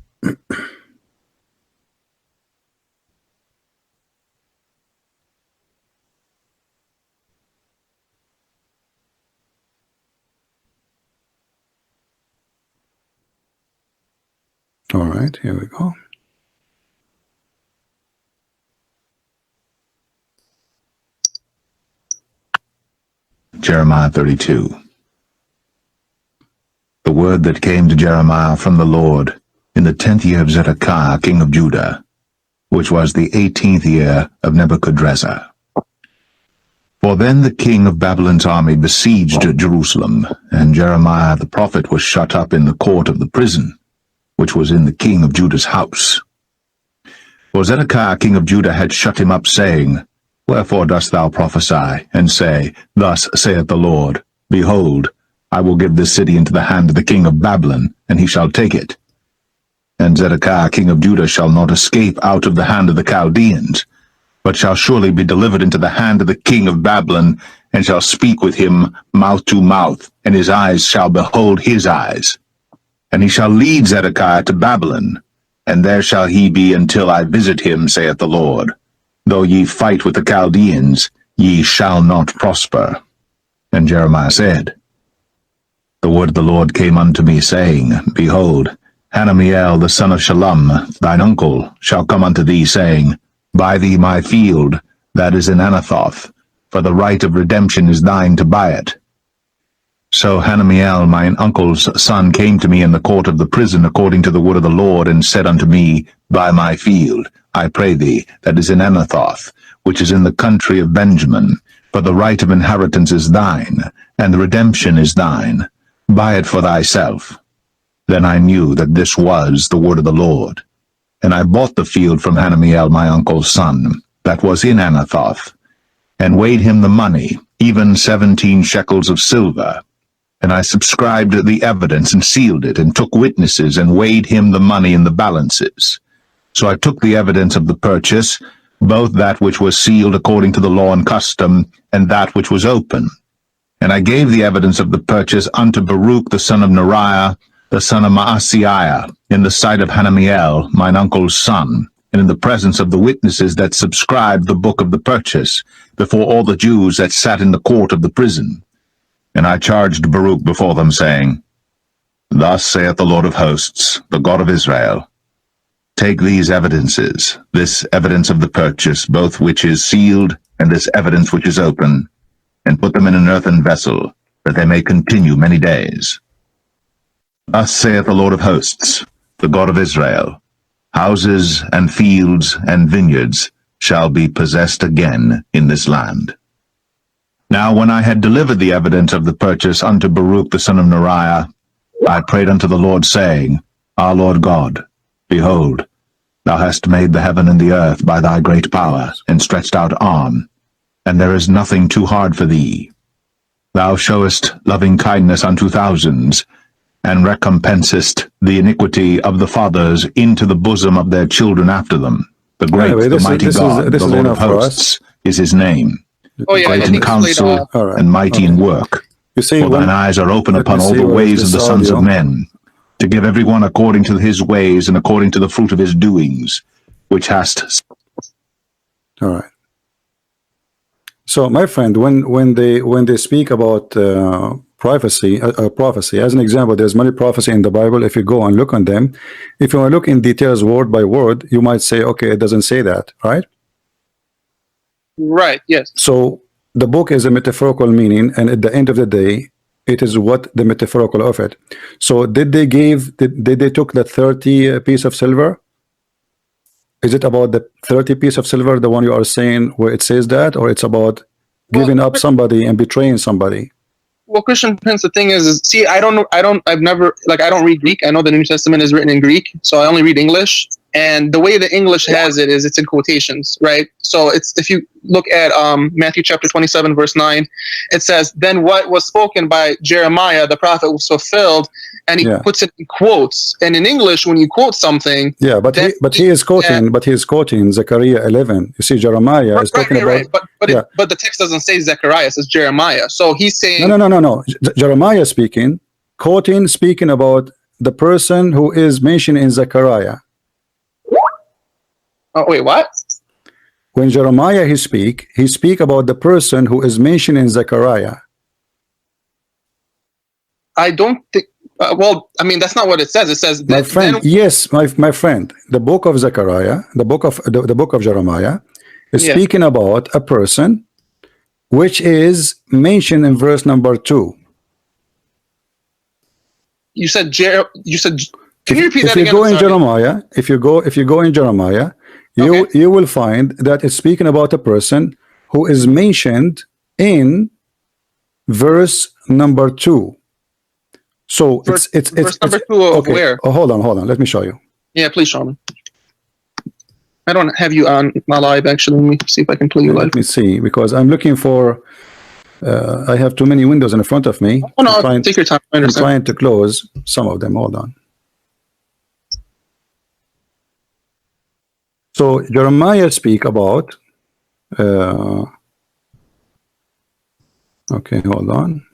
All right, here we go. Jeremiah 32. The word that came to Jeremiah from the Lord in the 10th year of Zedekiah, king of Judah, which was the 18th year of Nebuchadrezzar. For then the king of Babylon's army besieged Jerusalem, and Jeremiah the prophet was shut up in the court of the prison, which was in the king of Judah's house. For Zedekiah king of Judah had shut him up, saying, Wherefore dost thou prophesy, and say, Thus saith the Lord, Behold, I will give this city into the hand of the king of Babylon, and he shall take it. And Zedekiah king of Judah shall not escape out of the hand of the Chaldeans, but shall surely be delivered into the hand of the king of Babylon, and shall speak with him mouth to mouth, and his eyes shall behold his eyes. And he shall lead Zedekiah to Babylon, and there shall he be until I visit him, saith the Lord. Though ye fight with the Chaldeans, ye shall not prosper. And Jeremiah said, The word of the Lord came unto me, saying, Behold, Hanamiel the son of Shallum, thine uncle, shall come unto thee, saying, Buy thee my field, that is in Anathoth, for the right of redemption is thine to buy it. So Hanamiel mine uncle's son came to me in the court of the prison according to the word of the Lord, and said unto me, Buy my field, I pray thee, that is in Anathoth, which is in the country of Benjamin, for the right of inheritance is thine, and the redemption is thine. Buy it for thyself. Then I knew that this was the word of the Lord. And I bought the field from Hanamiel my uncle's son, that was in Anathoth, and weighed him the money, even 17 shekels of silver. And I subscribed the evidence, and sealed it, and took witnesses, and weighed him the money in the balances. So I took the evidence of the purchase, both that which was sealed according to the law and custom, and that which was open. And I gave the evidence of the purchase unto Baruch the son of Neriah, the son of Maaseiah, in the sight of Hanamiel, mine uncle's son, and in the presence of the witnesses that subscribed the book of the purchase, before all the Jews that sat in the court of the prison. And I charged Baruch before them, saying, Thus saith the Lord of hosts, the God of Israel, Take these evidences, this evidence of the purchase, both which is sealed, and this evidence which is open, and put them in an earthen vessel, that they may continue many days. Thus saith the Lord of hosts, the God of Israel, Houses and fields and vineyards shall be possessed again in this land. Now when I had delivered the evidence of the purchase unto Baruch the son of Neriah, I prayed unto the Lord, saying, Our Lord God, behold, thou hast made the heaven and the earth by thy great power and stretched out arm, and there is nothing too hard for thee. Thou showest loving kindness unto thousands, and recompensest the iniquity of the fathers into the bosom of their children after them. The great, the mighty God, the Lord of hosts, is his name. Oh, yeah, Great in counsel and mighty in work. You see, For thine eyes are open upon all the ways of the sons of men, to give every one according to his ways and according to the fruit of his doings, which hast... All right. So, my friend, when they speak about prophecy, as an example, there's many prophecy in the Bible. If you go and look on them, if you want to look in details word by word, you might say, okay, it doesn't say that, right? Right, yes. So the book is a metaphorical meaning, and at the end of the day, it is what the metaphorical of it. So did they took the 30 piece of silver? Is it about the 30 piece of silver, the one you are saying where it says that, or it's about giving up somebody and betraying somebody? Well, Christian Prince, the thing is see, I've never, like, I don't read Greek. I know the New Testament is written in Greek, so I only read English. And the way the English has it is it's in quotations, right? So it's, if you look at Matthew chapter 27, verse 9, it says, then what was spoken by Jeremiah, the prophet, was fulfilled, and he puts it in quotes. And in English, when you quote something, but he is quoting Zechariah 11. You see, Jeremiah is talking about but the text doesn't say Zechariah, it says Jeremiah. So he's saying no. Jeremiah speaking about the person who is mentioned in Zechariah. Oh, wait, what? When Jeremiah he speak about the person who is mentioned in Zechariah. I don't think. Well, I mean, that's not what it says. It says, my friend. My friend. The book of Zechariah, the book of Jeremiah, is speaking about a person which is mentioned in verse number 2. You said. Can you repeat that again? If you go in Jeremiah, you will find that it's speaking about a person who is mentioned in verse number 2. So verse number 2 of where? Oh, hold on. Let me show you. Yeah, please show me. I don't have you on my live, actually. Let me see if I can pull you live. Let me see, because I'm looking for. I have too many windows in front of me. Oh no, take your time. I'm trying to close some of them. Hold on. So Jeremiah speak about. Okay, hold on.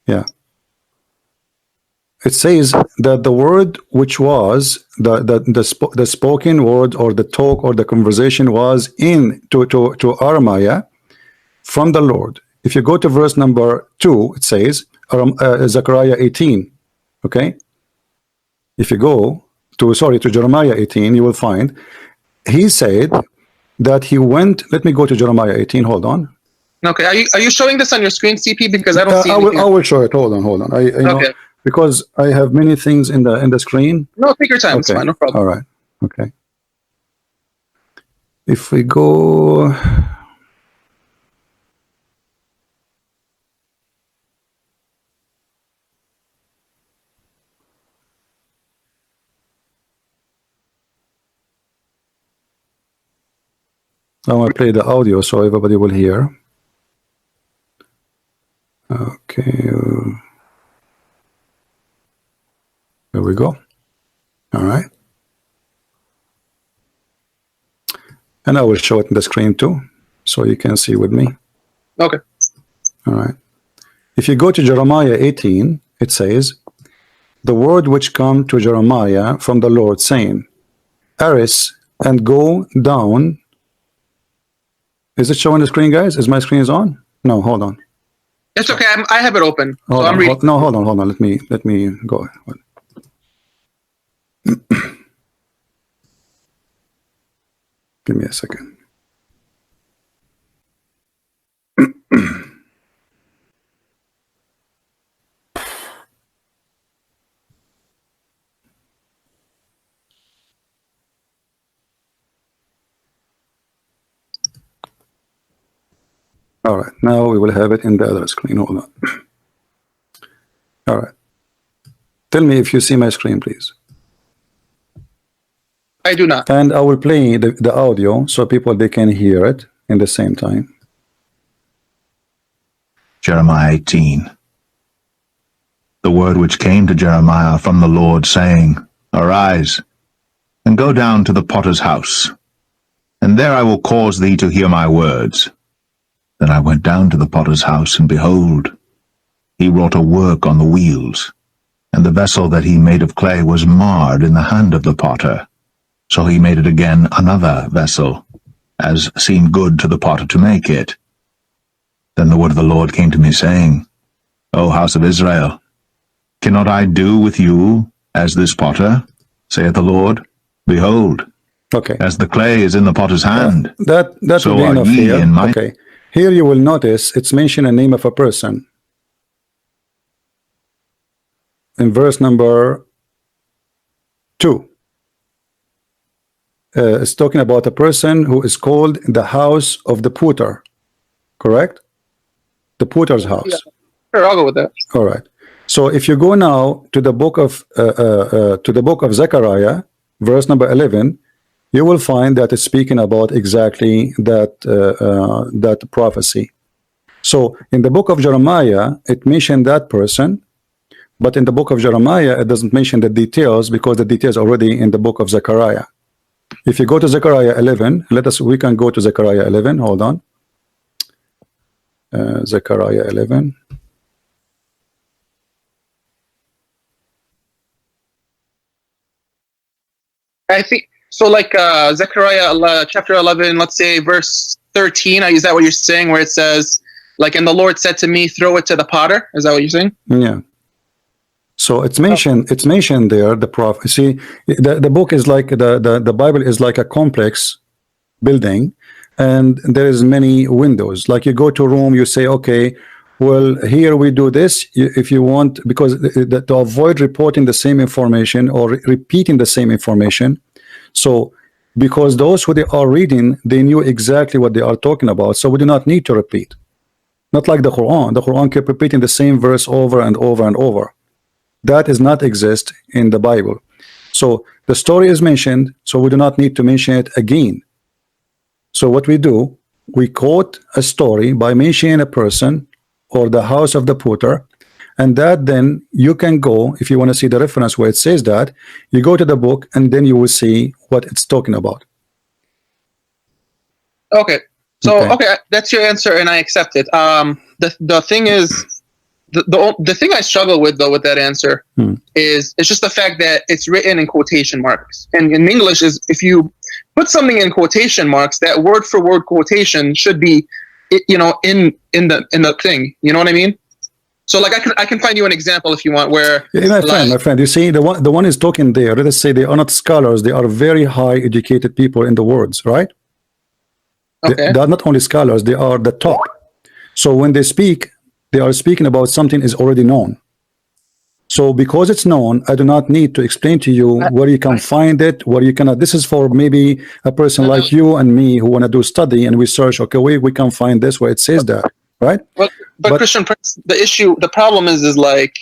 Yeah. It says that the word which was the spoken word or the talk or the conversation was in to Jeremiah from the Lord. If you go to verse number 2, it says Zechariah 18. Okay. If you go to Jeremiah 18, you will find he said that he went. Let me go to Jeremiah 18. Hold on. Okay. Are you showing this on your screen, CP? Because I don't see anything. I will show it. Hold on. I know, because I have many things in the screen. No, take your time. Okay. It's fine. No problem. All right. Okay. If we go. I want to play the audio so everybody will hear. Okay. There we go. All right. And I will show it in the screen too, so you can see with me. Okay. All right. If you go to Jeremiah 18, it says, the word which come to Jeremiah from the Lord, saying, Arise and go down. Is it showing the screen, guys? Is my screen on? No, hold on. It's okay. I have it open. Hold on. Hold on. Let me go. Give me a second. All right, now we will have it in the other screen. Hold on. All right. Tell me if you see my screen, please. I do not. And I will play the audio so they can hear it in the same time. Jeremiah 18. The word which came to Jeremiah from the Lord, saying, Arise, and go down to the potter's house, and there I will cause thee to hear my words. Then I went down to the potter's house, and behold, he wrought a work on the wheels, and the vessel that he made of clay was marred in the hand of the potter. So he made it again another vessel, as seemed good to the potter to make it. Then the word of the Lord came to me, saying, O house of Israel, cannot I do with you as this potter, saith the Lord? Behold, as the clay is in the potter's hand, that so will be are enough ye here. in my... Okay. Here you will notice it's mentioned a name of a person. In verse number 2. It's talking about a person who is called the house of the Potter, correct? The Potter's house. Yeah. Sure, I'll go with that. All right. So if you go now to the book of Zechariah, verse number 11, you will find that it's speaking about exactly that that prophecy. So in the book of Jeremiah, it mentioned that person, but in the book of Jeremiah, it doesn't mention the details because the details are already in the book of Zechariah. If you go to Zechariah 11, we can go to Zechariah 11. Hold on. Zechariah 11. I think so. Like Zechariah chapter 11, let's say verse 13. Is that what you're saying? Where it says, like, and the Lord said to me, throw it to the potter. Is that what you're saying? Yeah. So it's mentioned. It's mentioned there. The prophecy. The book is like the Bible is like a complex building, and there is many windows. Like you go to a room, you say, okay, well, here we do this. If you want, because to avoid reporting the same information or repeating the same information. So because those who they are reading, they knew exactly what they are talking about, so we do not need to repeat. Not like the Quran. The Quran kept repeating the same verse over and over and over. That does not exist in the Bible. So the story is mentioned, so we do not need to mention it again. So what we do, we quote a story by mentioning a person or the house of the Potter, and that then you can go, if you want to see the reference where it says that, you go to the book and then you will see what it's talking about. Okay. So okay, that's your answer, and I accept it. The thing is, the thing I struggle with though with that answer is it's just the fact that it's written in quotation marks, and in English is if you put something in quotation marks, that word for word quotation should be, you know, in the thing. You know what I mean? So like I can find you an example if you want where my friend, you see the one is talking there. Let us say they are not scholars; they are very high educated people in the words, right? Okay. They are not only scholars; they are the top. So when they speak, they are speaking about something is already known. So because it's known, I do not need to explain to you where you can find it, where you cannot. This is for maybe a person like you and me who want to do study and we search. Okay, we can find this where it says that, right? But Christian Prince, the problem is like,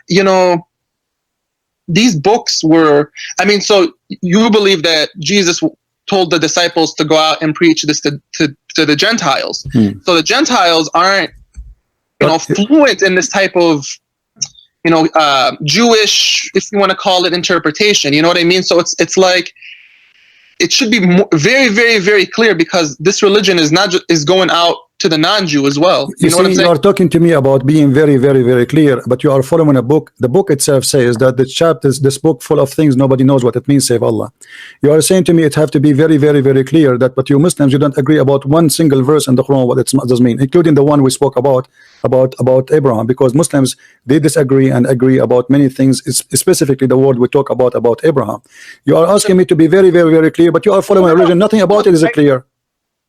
you know, these books were. I mean, so you believe that Jesus told the disciples to go out and preach this to the Gentiles. So the Gentiles aren't, you know, fluent in this type of, you know, Jewish, if you want to call it, interpretation. You know what I mean? So it's like it should be very, very, very clear because this religion is not is going out to the non-Jew as well. You know what I'm saying? You are talking to me about being very, very, very clear, but you are following a book. The book itself says that the chapters, this book full of things, nobody knows what it means, save Allah. You are saying to me it have to be very, very, very clear that, but you Muslims, you don't agree about one single verse in the Quran, what it does mean, including the one we spoke about Abraham, because Muslims, they disagree and agree about many things, specifically the word we talk about Abraham. You are asking me to be very, very, very clear, but you are following a religion, nothing about it is clear.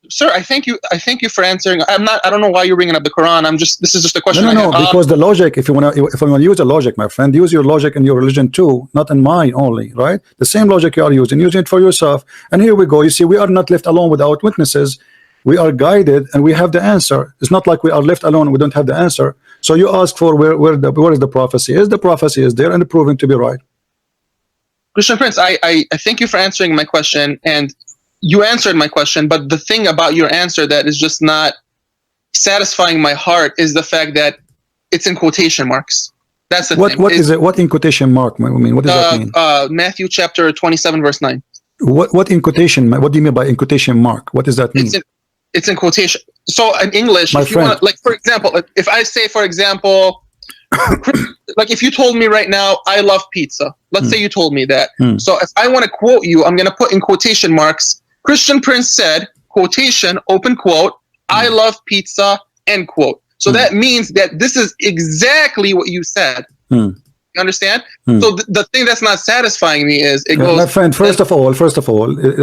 Sir, I thank you for answering. I don't know why you're bringing up the Quran. This is just a question. No, because the logic, if you want to use a logic, my friend, use your logic in your religion too, not in mine only, right? The same logic you are using it for yourself. And here we go. You see, we are not left alone without witnesses. We are guided and we have the answer. It's not like we are left alone and we don't have the answer. So you ask for where is the prophecy? The prophecy is there and proven to be right. Christian Prince, I thank you for answering my question, and you answered my question, but the thing about your answer that is just not satisfying my heart is the fact that it's in quotation marks. That's the thing. What is it? What in quotation mark? I mean, what does that mean? Matthew chapter 27, verse 9. What in quotation? What do you mean by in quotation mark? What does that mean? It's in quotation. So in English, if you want, like for example, if I say, for example, like if you told me right now, I love pizza. Let's say you told me that. So if I want to quote you, I'm going to put in quotation marks. Christian Prince said, quotation, open quote, I love pizza, end quote. So that means that this is exactly what you said. You understand? So the thing that's not satifying me is it goes. My friend, first of all,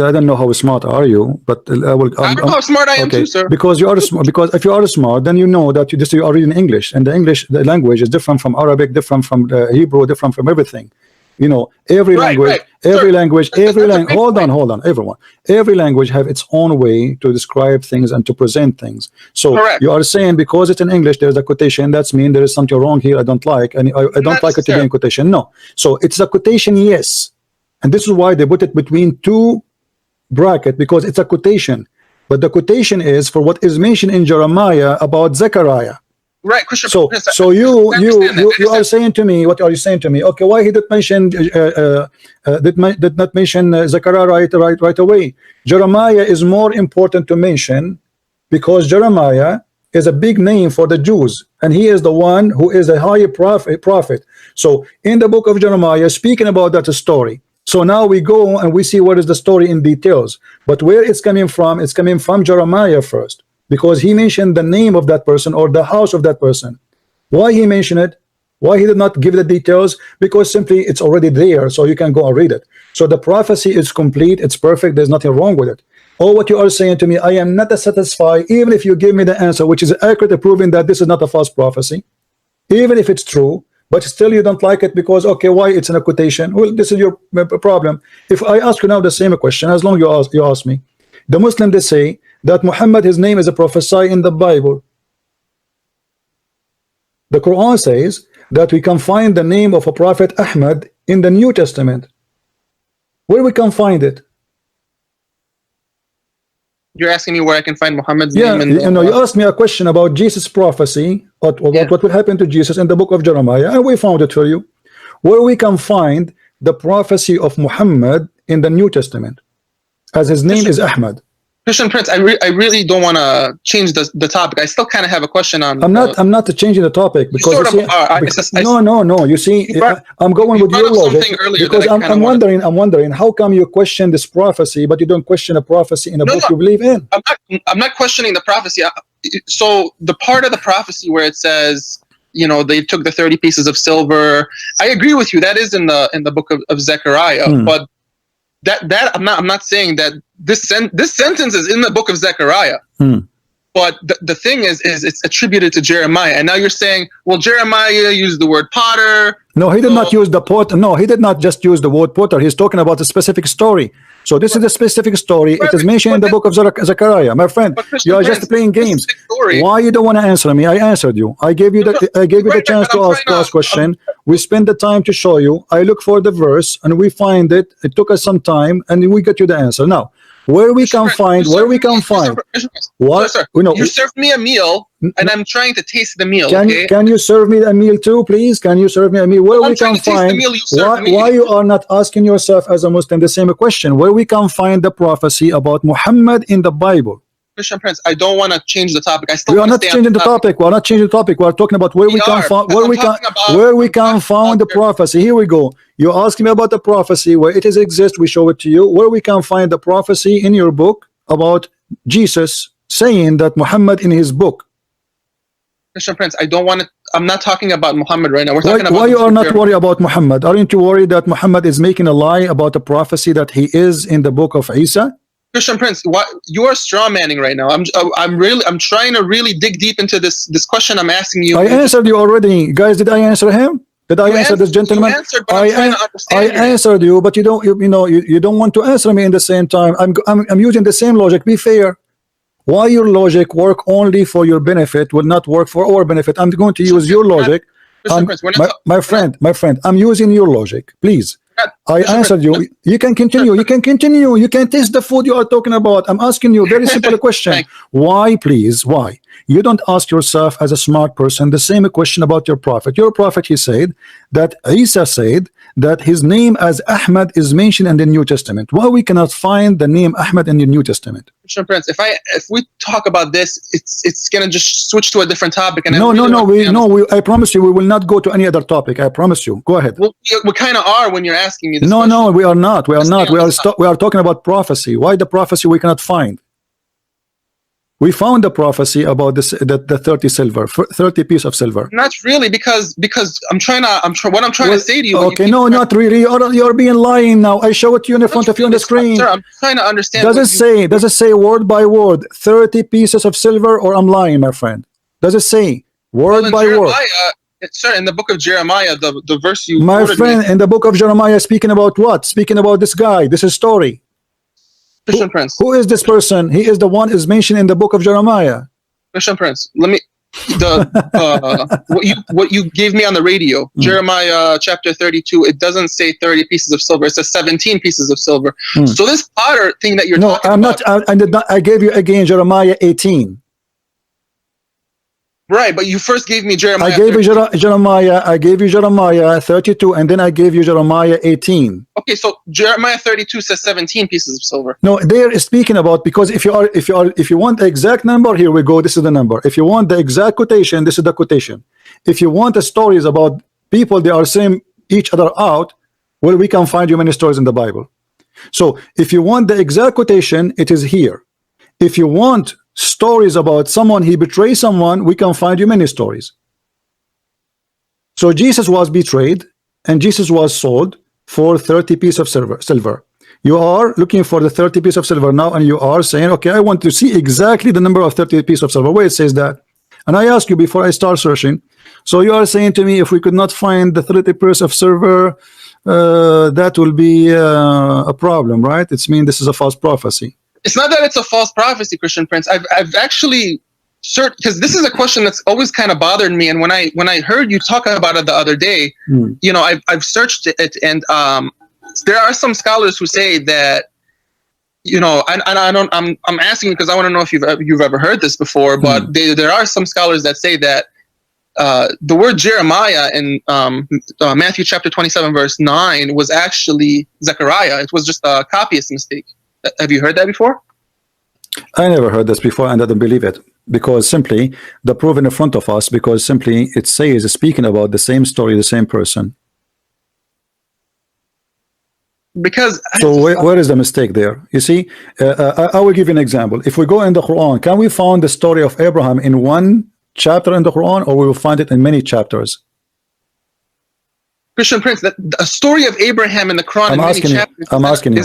I don't know how smart are you, but I don't know how smart I am too, sir. Because you are smart. Because if you are smart, then you know that you are reading English, and the language is different from Arabic, different from Hebrew, different from everything. You know, every Right, language, right. every Sir, language, that's every a language. great Hold on, point. hold on, everyone. Every language have its own way to describe things and to present things. So Correct. you are saying because it's in English, there's a quotation. That's mean there is something wrong here. I don't like, and I don't Not like it to be in necessarily. quotation. No. So it's a quotation, yes, and this is why they put it between two bracket, because it's a quotation. But the quotation is for what is mentioned in Jeremiah about Zechariah. Right, Christian. So Prince, so you I you understand that. you I you are understand. saying to me, what are you saying to me? Okay, why he did mention did not mention Zechariah right away? Jeremiah is more important to mention because Jeremiah is a big name for the Jews, and he is the one who is a high prophet. So in the book of Jeremiah, speaking about that story. So now we go and we see what is the story in details. But where it's coming from Jeremiah first, because he mentioned the name of that person or the house of that person. Why he mentioned it? Why he did not give the details? Because simply it's already there, so you can go and read it. So the prophecy is complete, it's perfect, there's nothing wrong with it. All what you are saying to me, I am not satisfied, even if you give me the answer, which is accurate, proving that this is not a false prophecy, even if it's true, but still you don't like it because, okay, why it's in a quotation? Well, this is your problem. If I ask you now the same question, as long as you ask me, the Muslim, they say that Muhammad, his name is a prophesy in the Bible. The Quran says that we can find the name of a prophet Ahmad in the New Testament. Where we can find it? You're asking me where I can find Muhammad's Yeah, name in the, you know, you asked me a question about Jesus' prophecy, what will happen to Jesus in the book of Jeremiah, and we found it for you. Where we can find the prophecy of Muhammad in the New Testament, as his name is Ahmad. Christian Prince, I really don't want to change the topic. I still kind of have a question on. I'm not changing the topic because sort you of see, no. You see, I'm going with your logic because I'm wondering how come you question this prophecy, but you don't question a prophecy in a book you believe in. I'm not questioning the prophecy. So the part of the prophecy where it says, you know, they took the 30 pieces of silver. I agree with you. That is in the book of Zechariah, but that I'm not saying that this sentence is in the book of Zechariah. But the thing is it's attributed to Jeremiah, and now you're saying, well, Jeremiah used the word potter. No, he did not use the potter. No, he did not just use the word potter. He's talking about a specific story. So this is a specific story. It is mentioned in the book of Zechariah. My friend, you are just playing games. Why you don't want to answer me? I answered you. I gave you the chance to ask question. We spend the time to show you. I look for the verse and we find it. It took us some time and we get you the answer. Now, where we can find what you served me a meal and I'm trying to taste the meal. Can you serve me a meal too, please? Can you serve me a meal where we can find why you are not asking yourself as a Muslim the same question, where we can find the prophecy about Muhammad in the Bible? Christian Prince, I don't want to change the topic. We are not changing the topic. We are not changing the topic. We are talking about where we can find the prophecy. Here we go. You ask me about the prophecy where it is exists. We show it to you. Where we can find the prophecy in your book about Jesus saying that Muhammad in his book. Christian Prince, I don't want to. I'm not talking about Muhammad right now. We're talking about why you are not worried about Muhammad? Aren't you worried that Muhammad is making a lie about the prophecy that he is in the book of Isa? Christian Prince, what you are straw manning right now. I'm trying to really dig deep into this question I'm asking you. I answered you already, guys. Did I answer him? Did I answer this gentleman? I answered you, but you don't want to answer me in the same time. I'm using the same logic. Be fair. Why your logic work only for your benefit will not work for our benefit? I'm going to use your logic. My friend, I'm using your logic. Please. I answered you. You can continue. You can continue. You can taste the food you are talking about. I'm asking you a very simple question. Why, please? Why? You don't ask yourself as a smart person the same question about your prophet. Your prophet, he said that Isa said that his name as Ahmad is mentioned in the New Testament. Why we cannot find the name Ahmad in the New Testament? Christian Prince, if we talk about this, it's gonna just switch to a different topic. And I promise you, we will not go to any other topic. I promise you. Go ahead. Well, we kind of are when you're asking me this. No, we are not. We are not. We are talking about prophecy. Why the prophecy we cannot find? We found the prophecy about the 30 piece of silver. Not really, because what I'm trying to say to you. Okay, no, not really. You're being lying now. I show it to you in front of you on the screen. Sir, I'm trying to understand. Does it say word by word 30 pieces of silver, or I'm lying, my friend? Does it say word by word? Sir, in the book of Jeremiah, the verse you My quoted friend, me, in the book of Jeremiah, speaking about what? Speaking about this guy, this is story. Christian Prince. Who is this person? He is the one is mentioned in the book of Jeremiah. Christian Prince. Let me what you gave me on the radio, Jeremiah chapter 32. It doesn't say 30 pieces of silver. It says 17 pieces of silver. So this potter thing that you're No, talking I'm about, not. I did not. I gave you again Jeremiah 18. right? But you first gave me Jeremiah. I gave you 32. Jeremiah. I gave you Jeremiah 32, and then I gave you Jeremiah 18. Okay, so Jeremiah 32 says 17 pieces of silver. No, they're speaking about, because if you want the exact number, here we go. This is the number. If you want the exact quotation, this is the quotation. If you want the stories about people, they are saying each other out. Well, we can find you many stories in the Bible. So if you want the exact quotation, it is here. If you want stories about someone, he betrays someone, we can find you many stories. So Jesus was betrayed and Jesus was sold for 30 pieces of silver. You are looking for the 30 pieces of silver now, and you are saying, okay, I want to see exactly the number of 30 pieces of silver, where it says that. And I ask you before I start searching, so you are saying to me, if we could not find the 30 pieces of silver, that will be a problem, right? It's mean this is a false prophecy. It's not that it's a false prophecy, Christian Prince. I've actually searched, because this is a question that's always kind of bothered me. And when I heard you talk about it the other day, you know, I've searched it, and there are some scholars who say that, you know, I'm asking because I want to know if you've ever heard this before, but there are some scholars that say that the word Jeremiah in Matthew chapter 27 verse 9 was actually Zechariah. It was just a copyist mistake. Have you heard that before? I never heard this before, and I don't believe it, because simply the proof in front of us, because simply it says, speaking about the same story, the same person. Because so where is the mistake there? You see, I will give you an example. If we go in the Quran, can we find the story of Abraham in one chapter in the Quran, or we will find it in many chapters? Christian Prince, a story of Abraham in the Quran. I'm asking you.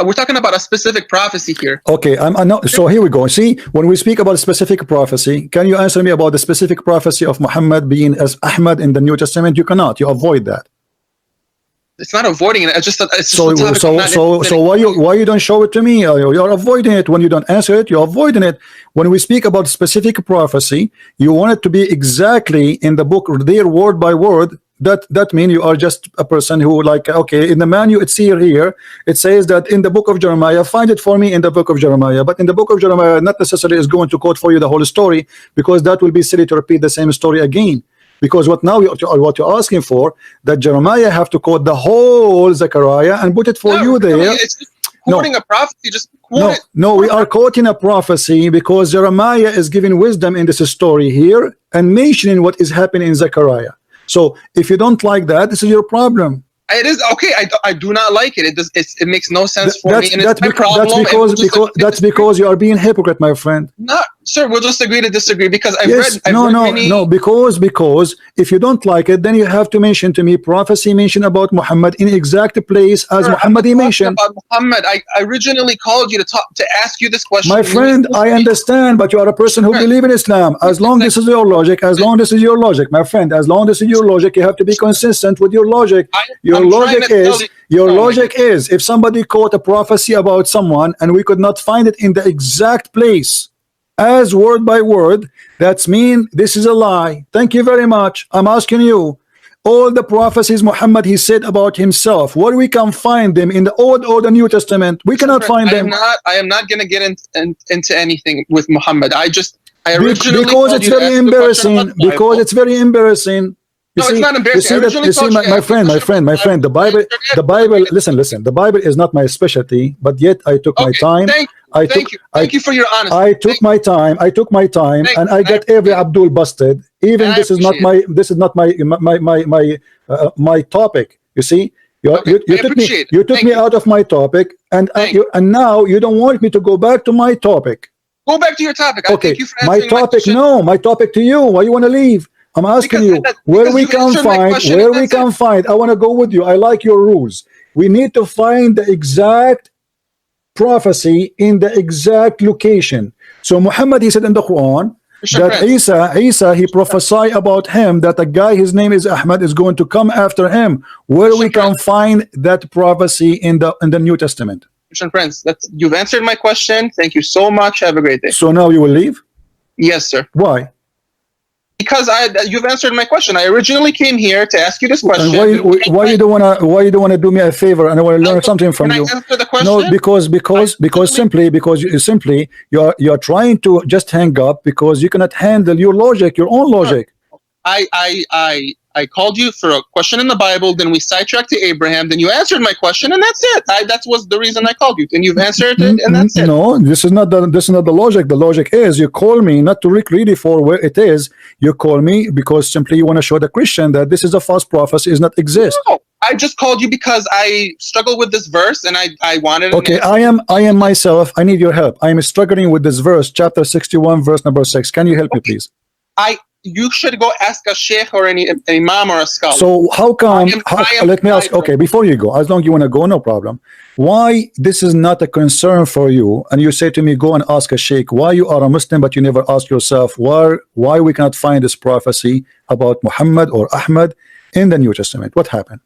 We're talking about a specific prophecy here. Okay, so here we go. See, when we speak about a specific prophecy, can you answer me about the specific prophecy of Muhammad being as Ahmad in the New Testament? You cannot. You avoid that. It's not avoiding it. It's just so why you don't show it to me? You're avoiding it. When you don't answer it, you're avoiding it. When we speak about specific prophecy, you want it to be exactly in the book, there word by word. That means you are just a person who, like, okay, in the manual it's here it says that in the book of Jeremiah, find it for me in the book of Jeremiah, but in the book of Jeremiah not necessarily is going to quote for you the whole story, because that will be silly to repeat the same story again. Because what you're asking for, that Jeremiah have to quote the whole Zechariah and put it for you there. It's just quoting a prophecy, just quote it. No, we are quoting a prophecy because Jeremiah is giving wisdom in this story here and mentioning what is happening in Zechariah. So if you don't like that, this is your problem. It is okay. I do not like it. It makes no sense for me. And that's because you are being hypocrite, my friend. No, sir, we'll just agree to disagree, because because if you don't like it, then you have to mention to me prophecy mentioned about Muhammad in exact place as Muhammad he mentioned. About Muhammad, I originally called you to ask you this question. My friend, I understand, but you are a person who believes in Islam. As long this is your logic, my friend, as long this is your logic, you have to be consistent with your logic. Your logic is if somebody quote a prophecy about someone and we could not find it in the exact place as word by word, that's mean this is a lie. Thank you very much. I'm asking you, all the prophecies Muhammad he said about himself, where we can find them in the Old or the New Testament? We cannot find them. I am not going to get into anything with Muhammad. I originally because it's very embarrassing. Because it's very embarrassing. No, it's not embarrassing. You see, my friend, the Bible, listen, the Bible is not my specialty, but yet I took my time. Thank you for your honesty. I took my time, and I got every Abdool busted. Even this is not my topic. You see, you took me out of my topic, and now you don't want me to go back to my topic. Go back to your topic. Okay, my topic to you. Why you want to leave? I'm asking you where we can find. I want to go with you. I like your rules. We need to find the exact prophecy in the exact location. So Muhammad, he said in the Quran, Christian that Prince. Isa, he prophesied about him that a guy, his name is Ahmad, is going to come after him. Where we can find that prophecy in the New Testament? Christian Prince, you've answered my question. Thank you so much. Have a great day. So now you will leave? Yes, sir. Why? Because you've answered my question. I originally came here to ask you this And question. why you don't wanna do me a favor and I want to learn something from you? Can I answer the question? No, because simply you are trying to just hang up because you cannot handle your own logic. I called you for a question in the Bible, then we sidetracked to Abraham, then you answered my question, and that's it. That was the reason I called you, and you've answered it, and that's it. No, this is not the logic. The logic is you call me not to look really for where it is. You call me because simply you want to show the Christian that this is a false prophecy, does not exist. No, I just called you because I struggle with this verse, and I wanted. Okay, I am myself. I need your help. I am struggling with this verse, chapter 61, verse number 6. Can you help me, please? You should go ask a sheikh or an imam or a scholar. So how come, let me ask, okay, before you go, as long as you want to go, no problem. Why this is not a concern for you, and you say to me, go and ask a sheikh, why you are a Muslim, but you never ask yourself, why we cannot find this prophecy about Muhammad or Ahmad in the New Testament? What happened?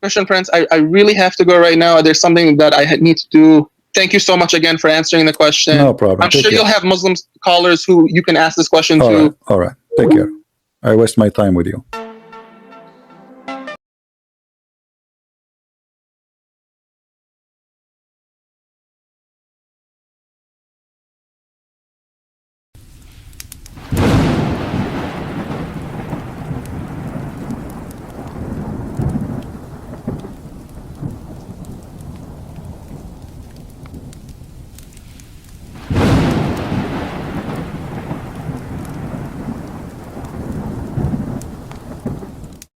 Christian Prince, I really have to go right now. There's something that I need to do. Thank you so much again for answering the question. No problem. I'm sure you'll have Muslim callers who you can ask this question to. All right. Take care. I waste my time with you.